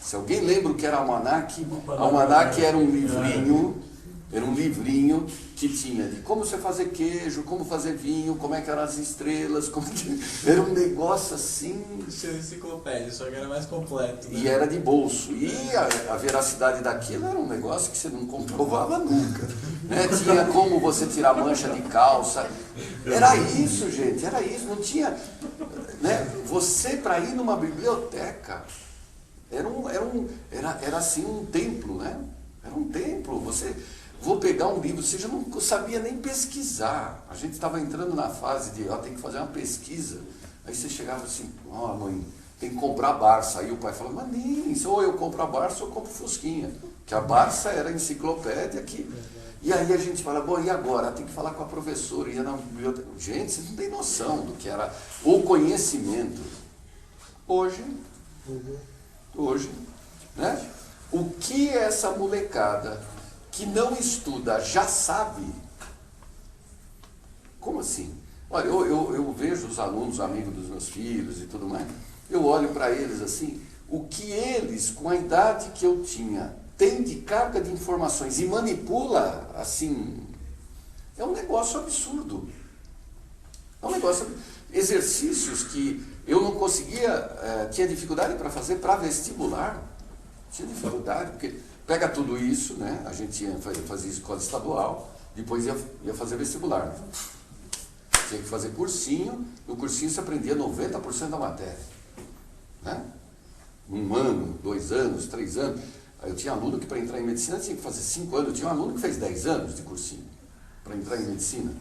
Se alguém lembra o que era Almanac, Almanac era um livrinho que tinha de como você fazer queijo, como fazer vinho, como é que eram as estrelas, era um negócio assim. Tinha enciclopédia, só que era mais completo. Né? E era de bolso. E a veracidade daquilo era um negócio que você não comprovava nunca. Né? Tinha como você tirar mancha de calça. Era isso, gente, era isso. Não tinha. Né? Você, para ir numa biblioteca, era assim um templo, né? Era um templo. Vou pegar um livro, você já não sabia nem pesquisar. A gente estava entrando na fase de, tem que fazer uma pesquisa. Aí você chegava assim, mãe, tem que comprar Barça. Aí o pai falava, mas nem, ou eu compro a Barça ou eu compro Fusquinha. Que a Barça era a enciclopédia que... E aí a gente fala, bom, e agora? Tem que falar com a professora. Ia na biblioteca. Gente, vocês não têm noção do que era o conhecimento. Hoje, né? O que essa molecada que não estuda já sabe? Como assim? Olha, eu vejo os alunos, amigos dos meus filhos e tudo mais, eu olho para eles assim, o que eles, com a idade que eu tinha, têm de carga de informações e manipula, assim, é um negócio absurdo. É um negócio, exercícios que eu não conseguia, tinha dificuldade para fazer para vestibular, tinha dificuldade, porque... Pega tudo isso, né? A gente fazia escola estadual, depois ia fazer vestibular. Né? Tinha que fazer cursinho, no cursinho você aprendia 90% da matéria. Né? 1 ano, 2 anos, 3 anos. Aí eu tinha aluno que para entrar em medicina tinha que fazer 5 anos. Eu tinha um aluno que fez 10 anos de cursinho para entrar em medicina.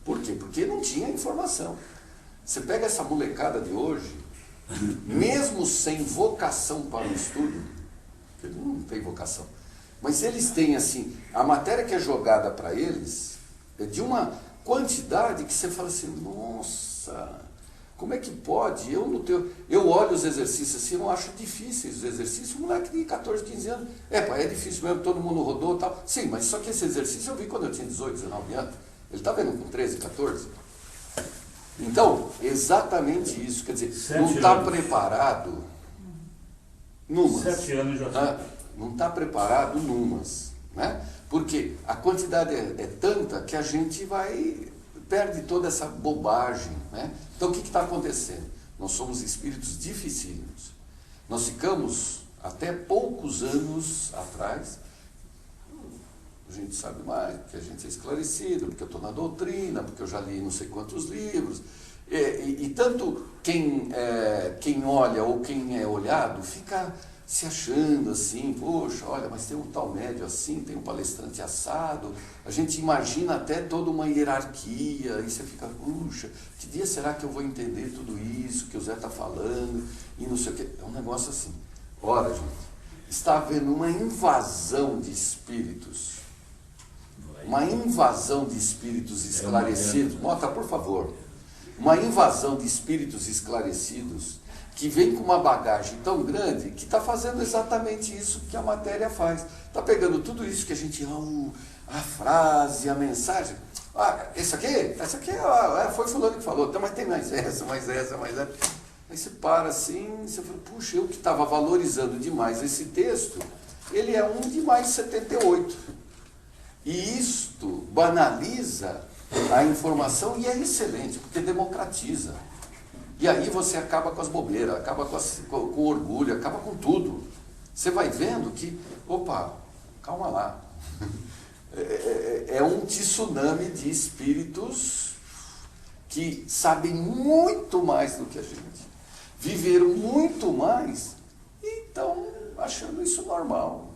Por quê? Porque não tinha informação. Você pega essa molecada de hoje, mesmo sem vocação para o estudo, ele não tem vocação. Mas eles têm assim, a matéria que é jogada para eles é de uma quantidade que você fala assim, nossa, como é que pode? Eu olho os exercícios assim, eu não acho difíceis os exercícios. Um moleque de 14, 15 anos, pai, é difícil mesmo, todo mundo rodou e tal. Sim, mas só que esse exercício eu vi quando eu tinha 18, 19 anos. Ele está vendo com 13, 14? Então, exatamente isso. Quer dizer, não está preparado... Numas. 7 anos já. Não está preparado numas. Né? Porque a quantidade é tanta que a gente perde toda essa bobagem. Né? Então o que está acontecendo? Nós somos espíritos dificílimos. Nós ficamos até poucos anos atrás, a gente sabe mais, porque a gente é esclarecido, porque eu estou na doutrina, porque eu já li não sei quantos livros. E tanto quem olha ou quem é olhado fica se achando assim, poxa, olha, mas tem um tal médio assim, tem um palestrante assado, a gente imagina até toda uma hierarquia, e você fica, puxa, que dia será que eu vou entender tudo isso que o Zé está falando, e não sei o quê, é um negócio assim. Ora, gente, está havendo uma invasão de espíritos, esclarecidos, Mota, por favor, uma invasão de espíritos esclarecidos que vem com uma bagagem tão grande que está fazendo exatamente isso que a matéria faz. Está pegando tudo isso que a gente, a frase, a mensagem. Essa aqui foi fulano que falou, mas tem mais essa. Aí você para assim, você fala, puxa, eu que estava valorizando demais esse texto, ele é um de mais 78. E isto banaliza a informação e é excelente, porque democratiza. E aí você acaba com as bobeiras, acaba com o orgulho, acaba com tudo. Você vai vendo que, opa, calma lá. É um tsunami de espíritos que sabem muito mais do que a gente, viveram muito mais e estão achando isso normal.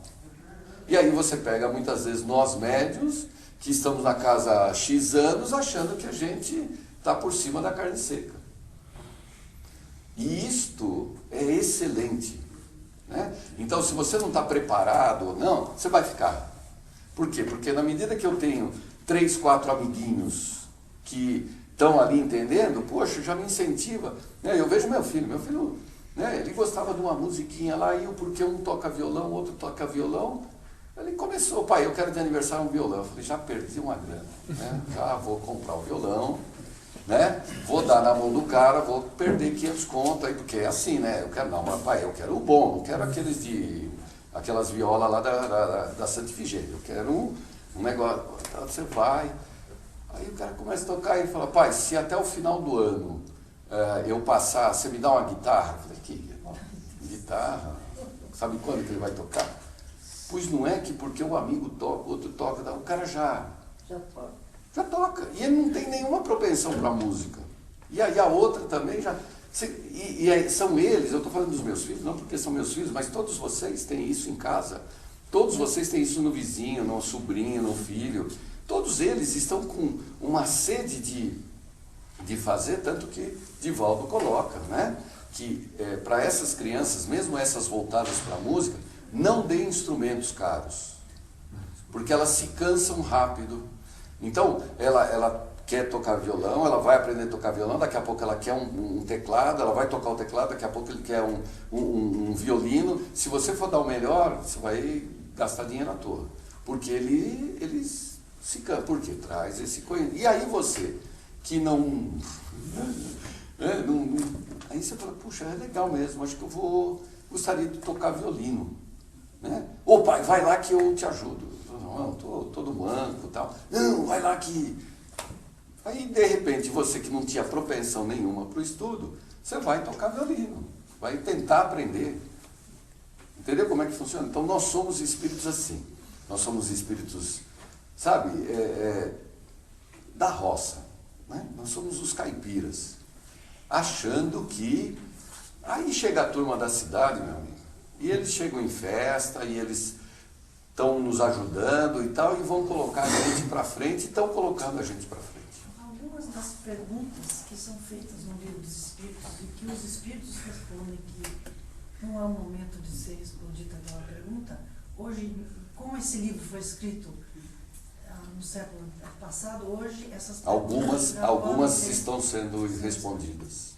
E aí você pega muitas vezes nós médios, que estamos na casa há X anos, achando que a gente está por cima da carne seca. E isto é excelente, né? Então, se você não está preparado ou não, você vai ficar. Por quê? Porque na medida que eu tenho 3, 4 amiguinhos que estão ali entendendo, poxa, já me incentiva. Né? Eu vejo meu filho, né, ele gostava de uma musiquinha lá, e porque um toca violão, o outro toca violão, ele começou, pai, eu quero de aniversário um violão. Eu falei, já perdi uma grana, né? Já vou comprar o violão, né? Vou dar na mão do cara, vou perder 500 conto aí, porque é assim, né? Eu quero, não, mas pai, eu quero o bom, não quero aquelas violas lá da Santa Ifigênia, eu quero um negócio. Então você vai, aí o cara começa a tocar e fala, pai, se até o final do ano eu passar, você me dá uma guitarra? Eu falei, que guitarra? Sabe quando que ele vai tocar? Pois não é que porque o amigo toca, o outro toca, o cara já toca. E ele não tem nenhuma propensão para música. E aí a outra também já... são eles, eu estou falando dos meus filhos, não porque são meus filhos, mas todos vocês têm isso em casa. Todos vocês têm isso no vizinho, no sobrinho, no filho. Todos eles estão com uma sede de fazer, tanto que Divaldo coloca, né? Que para essas crianças, mesmo essas voltadas para a música, não dê instrumentos caros, porque elas se cansam rápido. Então, ela quer tocar violão, ela vai aprender a tocar violão, daqui a pouco ela quer um teclado, ela vai tocar o teclado, daqui a pouco ele quer um violino. Se você for dar o melhor, você vai gastar dinheiro à toa, porque eles se cansam, porque traz esse conhecimento. E aí você, que não... aí você fala, puxa, é legal mesmo, acho que eu gostaria de tocar violino. Né? Ô pai, vai lá que eu te ajudo. Não, tô no banco e tal. Não, vai lá que... Aí, de repente, você que não tinha propensão nenhuma para o estudo, você vai tocar violino, vai tentar aprender. Entendeu como é que funciona? Então, nós somos espíritos assim. Nós somos espíritos, sabe, da roça. Né? Nós somos os caipiras. Achando que... Aí chega a turma da cidade, meu amigo, e eles chegam em festa, e eles estão nos ajudando e tal, e vão colocar a gente para frente, e estão colocando a gente para frente. Algumas das perguntas que são feitas no livro dos Espíritos, e que os Espíritos respondem, que não é o momento de ser respondida aquela pergunta, hoje, como esse livro foi escrito no século passado, hoje essas perguntas... Algumas estão sendo respondidas.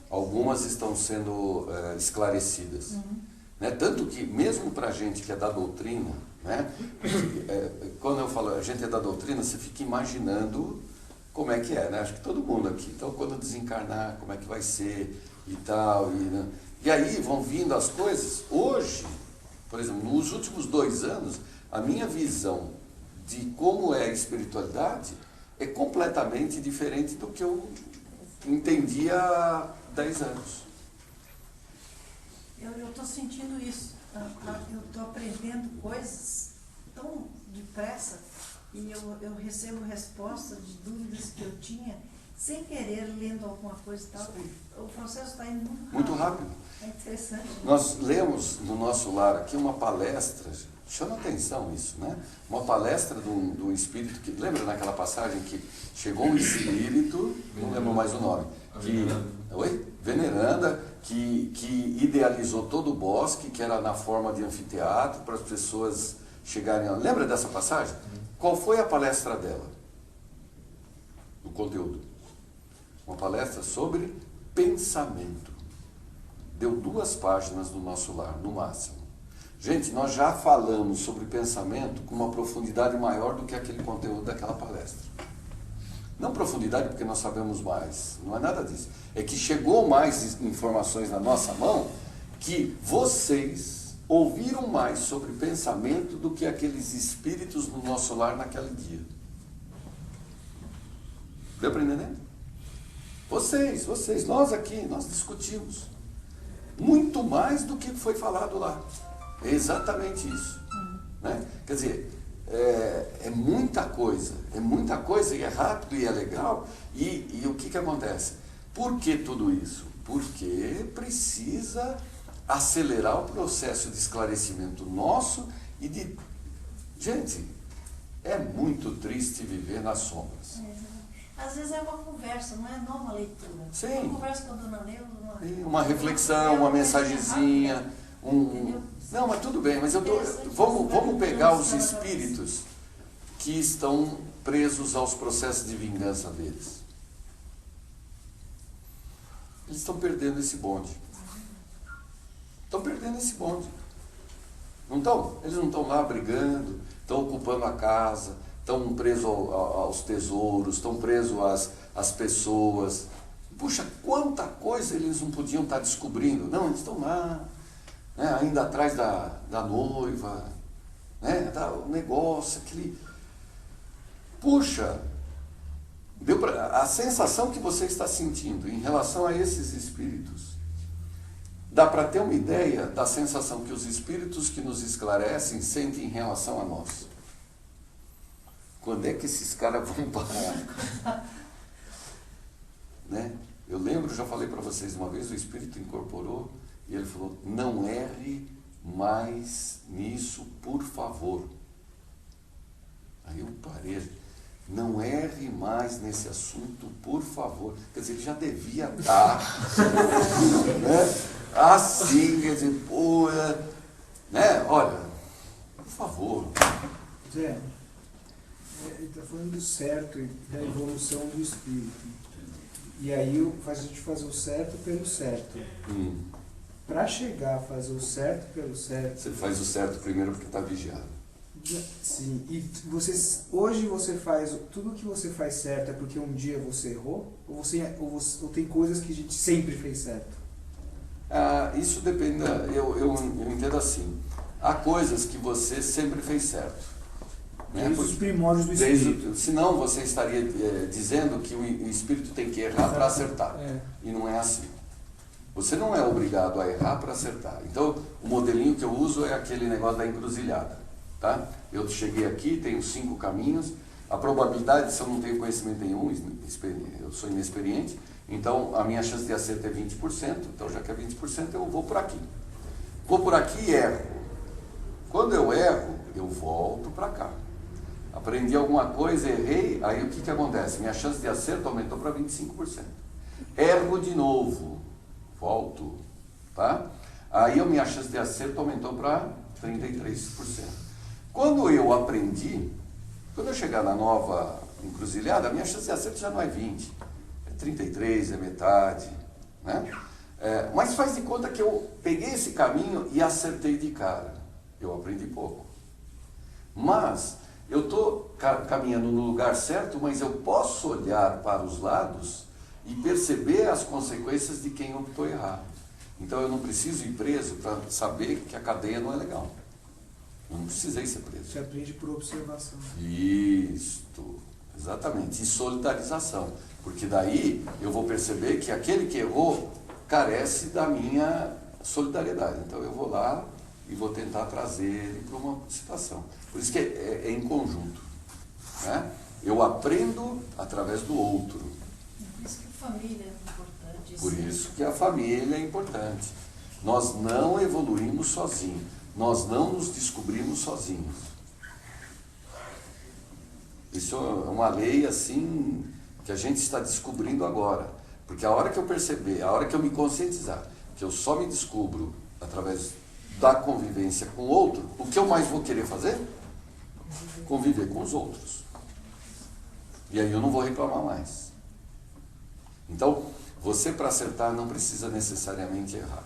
Algumas estão sendo esclarecidas. Né? Tanto que, mesmo para a gente que é da doutrina, né? Quando eu falo a gente é da doutrina, você fica imaginando como é que é, né? Acho que todo mundo aqui. Então, quando desencarnar, como é que vai ser e tal. E aí vão vindo as coisas. Hoje, por exemplo, nos últimos 2 anos, a minha visão de como é a espiritualidade é completamente diferente do que eu entendia há 10 anos. Eu estou sentindo isso. Eu estou aprendendo coisas tão depressa e eu recebo respostas de dúvidas que eu tinha sem querer, lendo alguma coisa e tal. O processo está indo muito rápido. É interessante. Nós lemos no nosso lar aqui uma palestra, chama atenção isso, né? Uma palestra do espírito que... Lembra naquela passagem que chegou um espírito, não lembro mais o nome, Veneranda, que idealizou todo o bosque, que era na forma de anfiteatro, para as pessoas chegarem... Lembra dessa passagem? Qual foi a palestra dela? O conteúdo. Uma palestra sobre pensamento. Deu 2 páginas no nosso lar, no máximo. Gente, nós já falamos sobre pensamento com uma profundidade maior do que aquele conteúdo daquela palestra. Não profundidade porque nós sabemos mais, não é nada disso. É que chegou mais informações na nossa mão que vocês ouviram mais sobre pensamento do que aqueles espíritos no nosso lar naquele dia. Deu para entender? Vocês, nós aqui, nós discutimos muito mais do que foi falado lá. É exatamente isso. Né? Quer dizer, é muita coisa e é rápido e é legal. E o que acontece? Por que tudo isso? Porque precisa acelerar o processo de esclarecimento nosso e de... Gente, é muito triste viver nas sombras. Às vezes é uma conversa, não é uma leitura. Sim. Uma conversa com a dona Neuza. Uma reflexão, uma mensagenzinha, Não, mas tudo bem, mas vamos pegar os espíritos que estão presos aos processos de vingança deles. Eles estão perdendo esse bonde. Estão perdendo esse bonde. Não estão? Eles não estão lá brigando, estão ocupando a casa, estão presos aos tesouros, estão presos às pessoas. Puxa, quanta coisa eles não podiam estar descobrindo. Não, eles estão lá, né, ainda atrás da noiva, né, o negócio, aquele... Puxa, a sensação que você está sentindo em relação a esses espíritos, dá para ter uma ideia da sensação que os espíritos que nos esclarecem sentem em relação a nós. Quando é que esses caras vão parar? Né? Eu lembro, já falei para vocês uma vez, o espírito incorporou e ele falou: não erre mais nisso, por favor. Aí eu parei. Não erre mais nesse assunto, por favor. Quer dizer, ele já devia estar né? Assim, quer dizer, pô, né? Olha, por favor. Zé, ele está falando do certo e da evolução do espírito. E aí faz a gente fazer o certo pelo certo. Para chegar a fazer o certo pelo certo... Você faz o certo primeiro porque está vigiado. Sim, e hoje você faz, tudo que você faz certo é porque um dia você errou? Ou tem coisas que a gente sempre fez certo? Isso depende, eu entendo assim, há coisas que você sempre fez certo. Né? Desde os primórdios do espírito. Senão você estaria dizendo que o espírito tem que errar para acertar. E não é assim. Você não é obrigado a errar para acertar. Então, o modelinho que eu uso é aquele negócio da encruzilhada. Tá? Eu cheguei aqui, tenho 5 caminhos, a probabilidade, se eu não tenho conhecimento nenhum, eu sou inexperiente, então a minha chance de acerto é 20%, então já que é 20% eu vou por aqui. Vou por aqui e erro. Quando eu erro, eu volto para cá. Aprendi alguma coisa, errei, aí o que acontece? Minha chance de acerto aumentou para 25%. Erro de novo, volto, tá? Aí a minha chance de acerto aumentou para 33%. Quando eu aprendi, quando eu chegar na nova encruzilhada, a minha chance de acerto já não é 20, é 33, é metade, né? Mas faz de conta que eu peguei esse caminho e acertei de cara. Eu aprendi pouco. Mas eu estou caminhando no lugar certo, mas eu posso olhar para os lados e perceber as consequências de quem optou errado. Então eu não preciso ir preso para saber que a cadeia não é legal. Eu não precisei ser preso. Você aprende por observação. Isto, exatamente. E solidarização. Porque daí eu vou perceber que aquele que errou carece da minha solidariedade. Então eu vou lá e vou tentar trazer ele para uma situação. Por isso que é em conjunto. Né? Eu aprendo através do outro. Por isso que a família é importante. Por isso que a família é importante. Nós não evoluímos sozinhos. Nós não nos descobrimos sozinhos. Isso é uma lei assim que a gente está descobrindo agora. Porque a hora que eu perceber, a hora que eu me conscientizar que eu só me descubro através da convivência com o outro, o que eu mais vou querer fazer? Conviver com os outros. E aí eu não vou reclamar mais. Então, você para acertar não precisa necessariamente errar.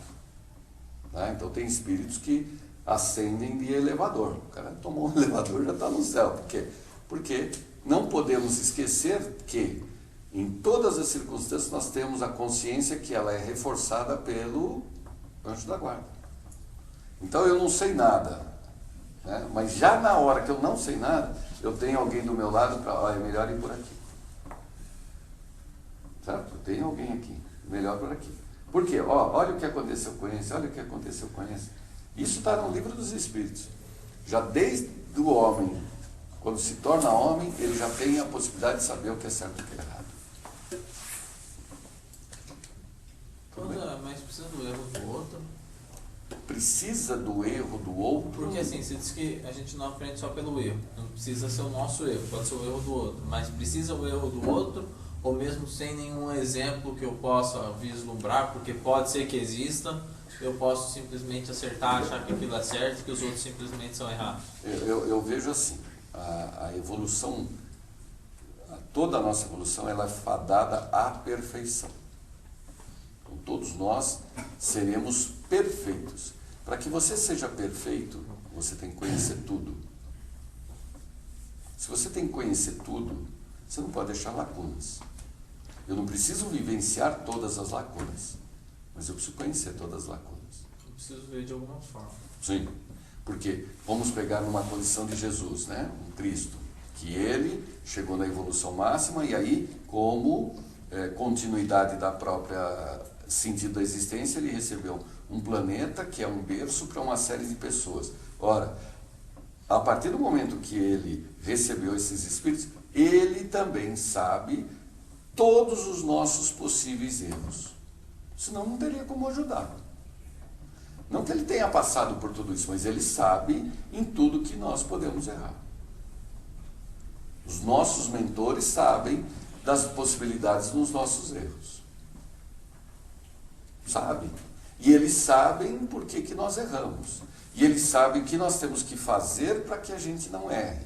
Tá? Então tem espíritos que ascendem de elevador. O cara tomou um elevador, já está no céu. Por quê? Porque não podemos esquecer que em todas as circunstâncias nós temos a consciência que ela é reforçada pelo anjo da guarda. Então eu não sei nada, né? Mas já na hora que eu não sei nada, eu tenho alguém do meu lado para, é melhor ir por aqui. Certo? Eu tenho alguém aqui, melhor por aqui. Por quê? Olha o que aconteceu com esse, olha o que aconteceu com esse. Isso está no livro dos Espíritos. Já desde o homem Quando se torna homem, ele já tem a possibilidade de saber o que é certo e o que é errado. Mas precisa do erro do outro. Precisa do erro do outro. Porque assim, você diz que a gente não aprende só pelo erro. Não precisa ser o nosso erro, pode ser o erro do outro. Mas precisa o erro do outro, ou mesmo sem nenhum exemplo que eu possa vislumbrar, porque pode ser que exista, eu posso simplesmente acertar, achar que aquilo é certo e que os outros simplesmente são errados. Eu vejo assim, a evolução, toda a nossa evolução, ela é fadada à perfeição. Então, todos nós seremos perfeitos. Para que você seja perfeito, você tem que conhecer tudo. Se você tem que conhecer tudo, você não pode deixar lacunas. Eu não preciso vivenciar todas as lacunas, mas eu preciso conhecer todas as lacunas. Eu preciso ver de alguma forma. Sim, porque vamos pegar numa condição de Jesus, né? Um Cristo, que ele chegou na evolução máxima e aí, como continuidade da própria sentido da existência, ele recebeu um planeta que é um berço para uma série de pessoas. Ora, a partir do momento que ele recebeu esses espíritos, ele também sabe todos os nossos possíveis erros. Senão não teria como ajudar. Não que ele tenha passado por tudo isso, mas ele sabe em tudo que nós podemos errar. Os nossos mentores sabem das possibilidades nos nossos erros. Sabem. E eles sabem por que nós erramos. E eles sabem o que nós temos que fazer para que a gente não erre.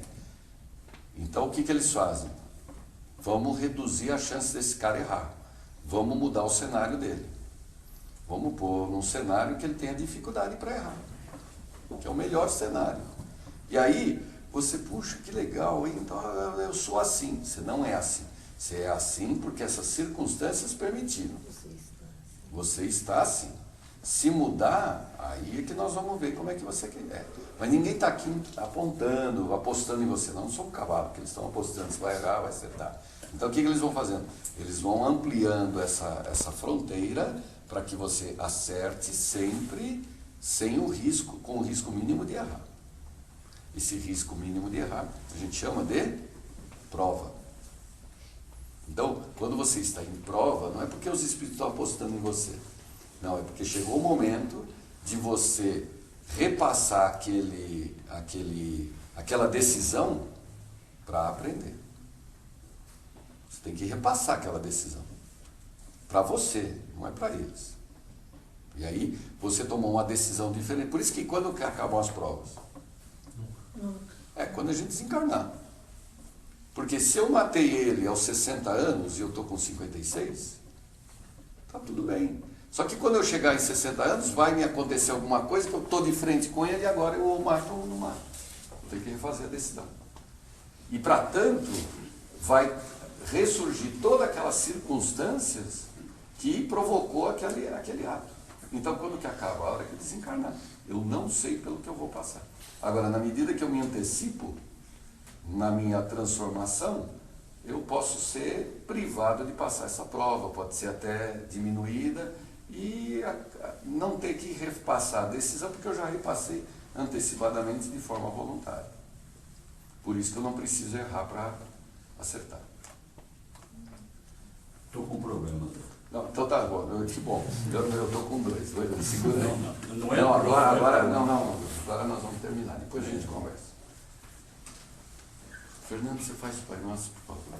Então o que eles fazem? Vamos reduzir a chance desse cara errar. Vamos mudar o cenário dele. Vamos pôr num cenário que ele tenha dificuldade para errar. Que é o melhor cenário. E aí, você, puxa, que legal, hein? Então eu sou assim. Você não é assim. Você é assim porque essas circunstâncias permitiram. Você está assim. Se mudar, aí é que nós vamos ver como é que você quer. Mas ninguém está aqui apontando, apostando em você. Não sou um cavalo que eles estão apostando. Se vai errar, vai acertar. Então o que eles vão fazendo? Eles vão ampliando essa fronteira para que você acerte sempre sem o risco, com o risco mínimo de errar. Esse risco mínimo de errar a gente chama de prova. Então, quando você está em prova, não é porque os espíritos estão apostando em você. Não, é porque chegou o momento de você repassar aquela decisão para aprender. Você tem que repassar aquela decisão. Para você, não é para eles. E aí, você tomou uma decisão diferente. Por isso que quando acabam as provas? É quando a gente desencarnar. Porque se eu matei ele aos 60 anos e eu estou com 56, tá tudo bem. Só que quando eu chegar em 60 anos, vai me acontecer alguma coisa que eu estou de frente com ele e agora eu o mato ou não mato. Vou ter que refazer a decisão. E para tanto, vai ressurgir todas aquelas circunstâncias que provocou aquele ato. Então, quando que acaba? A hora que desencarnar. Eu não sei pelo que eu vou passar. Agora, na medida que eu me antecipo na minha transformação, eu posso ser privado de passar essa prova, pode ser até diminuída e não ter que repassar a decisão, porque eu já repassei antecipadamente de forma voluntária. Por isso que eu não preciso errar para acertar. Estou com um problema. Não, então tá bom, que bom. Eu estou com dois. Segura aí. Não é agora nós vamos terminar, depois a gente conversa. Fernando, você faz o Pai Nosso, por favor.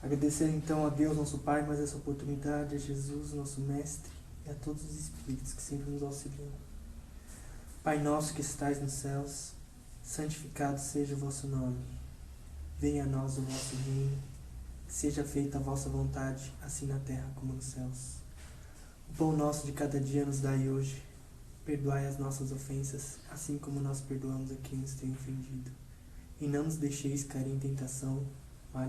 Agradecer então a Deus, nosso Pai, mais essa oportunidade, a Jesus, nosso Mestre, e a todos os Espíritos que sempre nos auxiliam. Pai nosso que estais nos céus, santificado seja o vosso nome. Venha a nós o vosso reino, seja feita a vossa vontade, assim na terra como nos céus. O pão nosso de cada dia nos dai hoje. Perdoai as nossas ofensas, assim como nós perdoamos a quem nos tem ofendido. E não nos deixeis cair em tentação,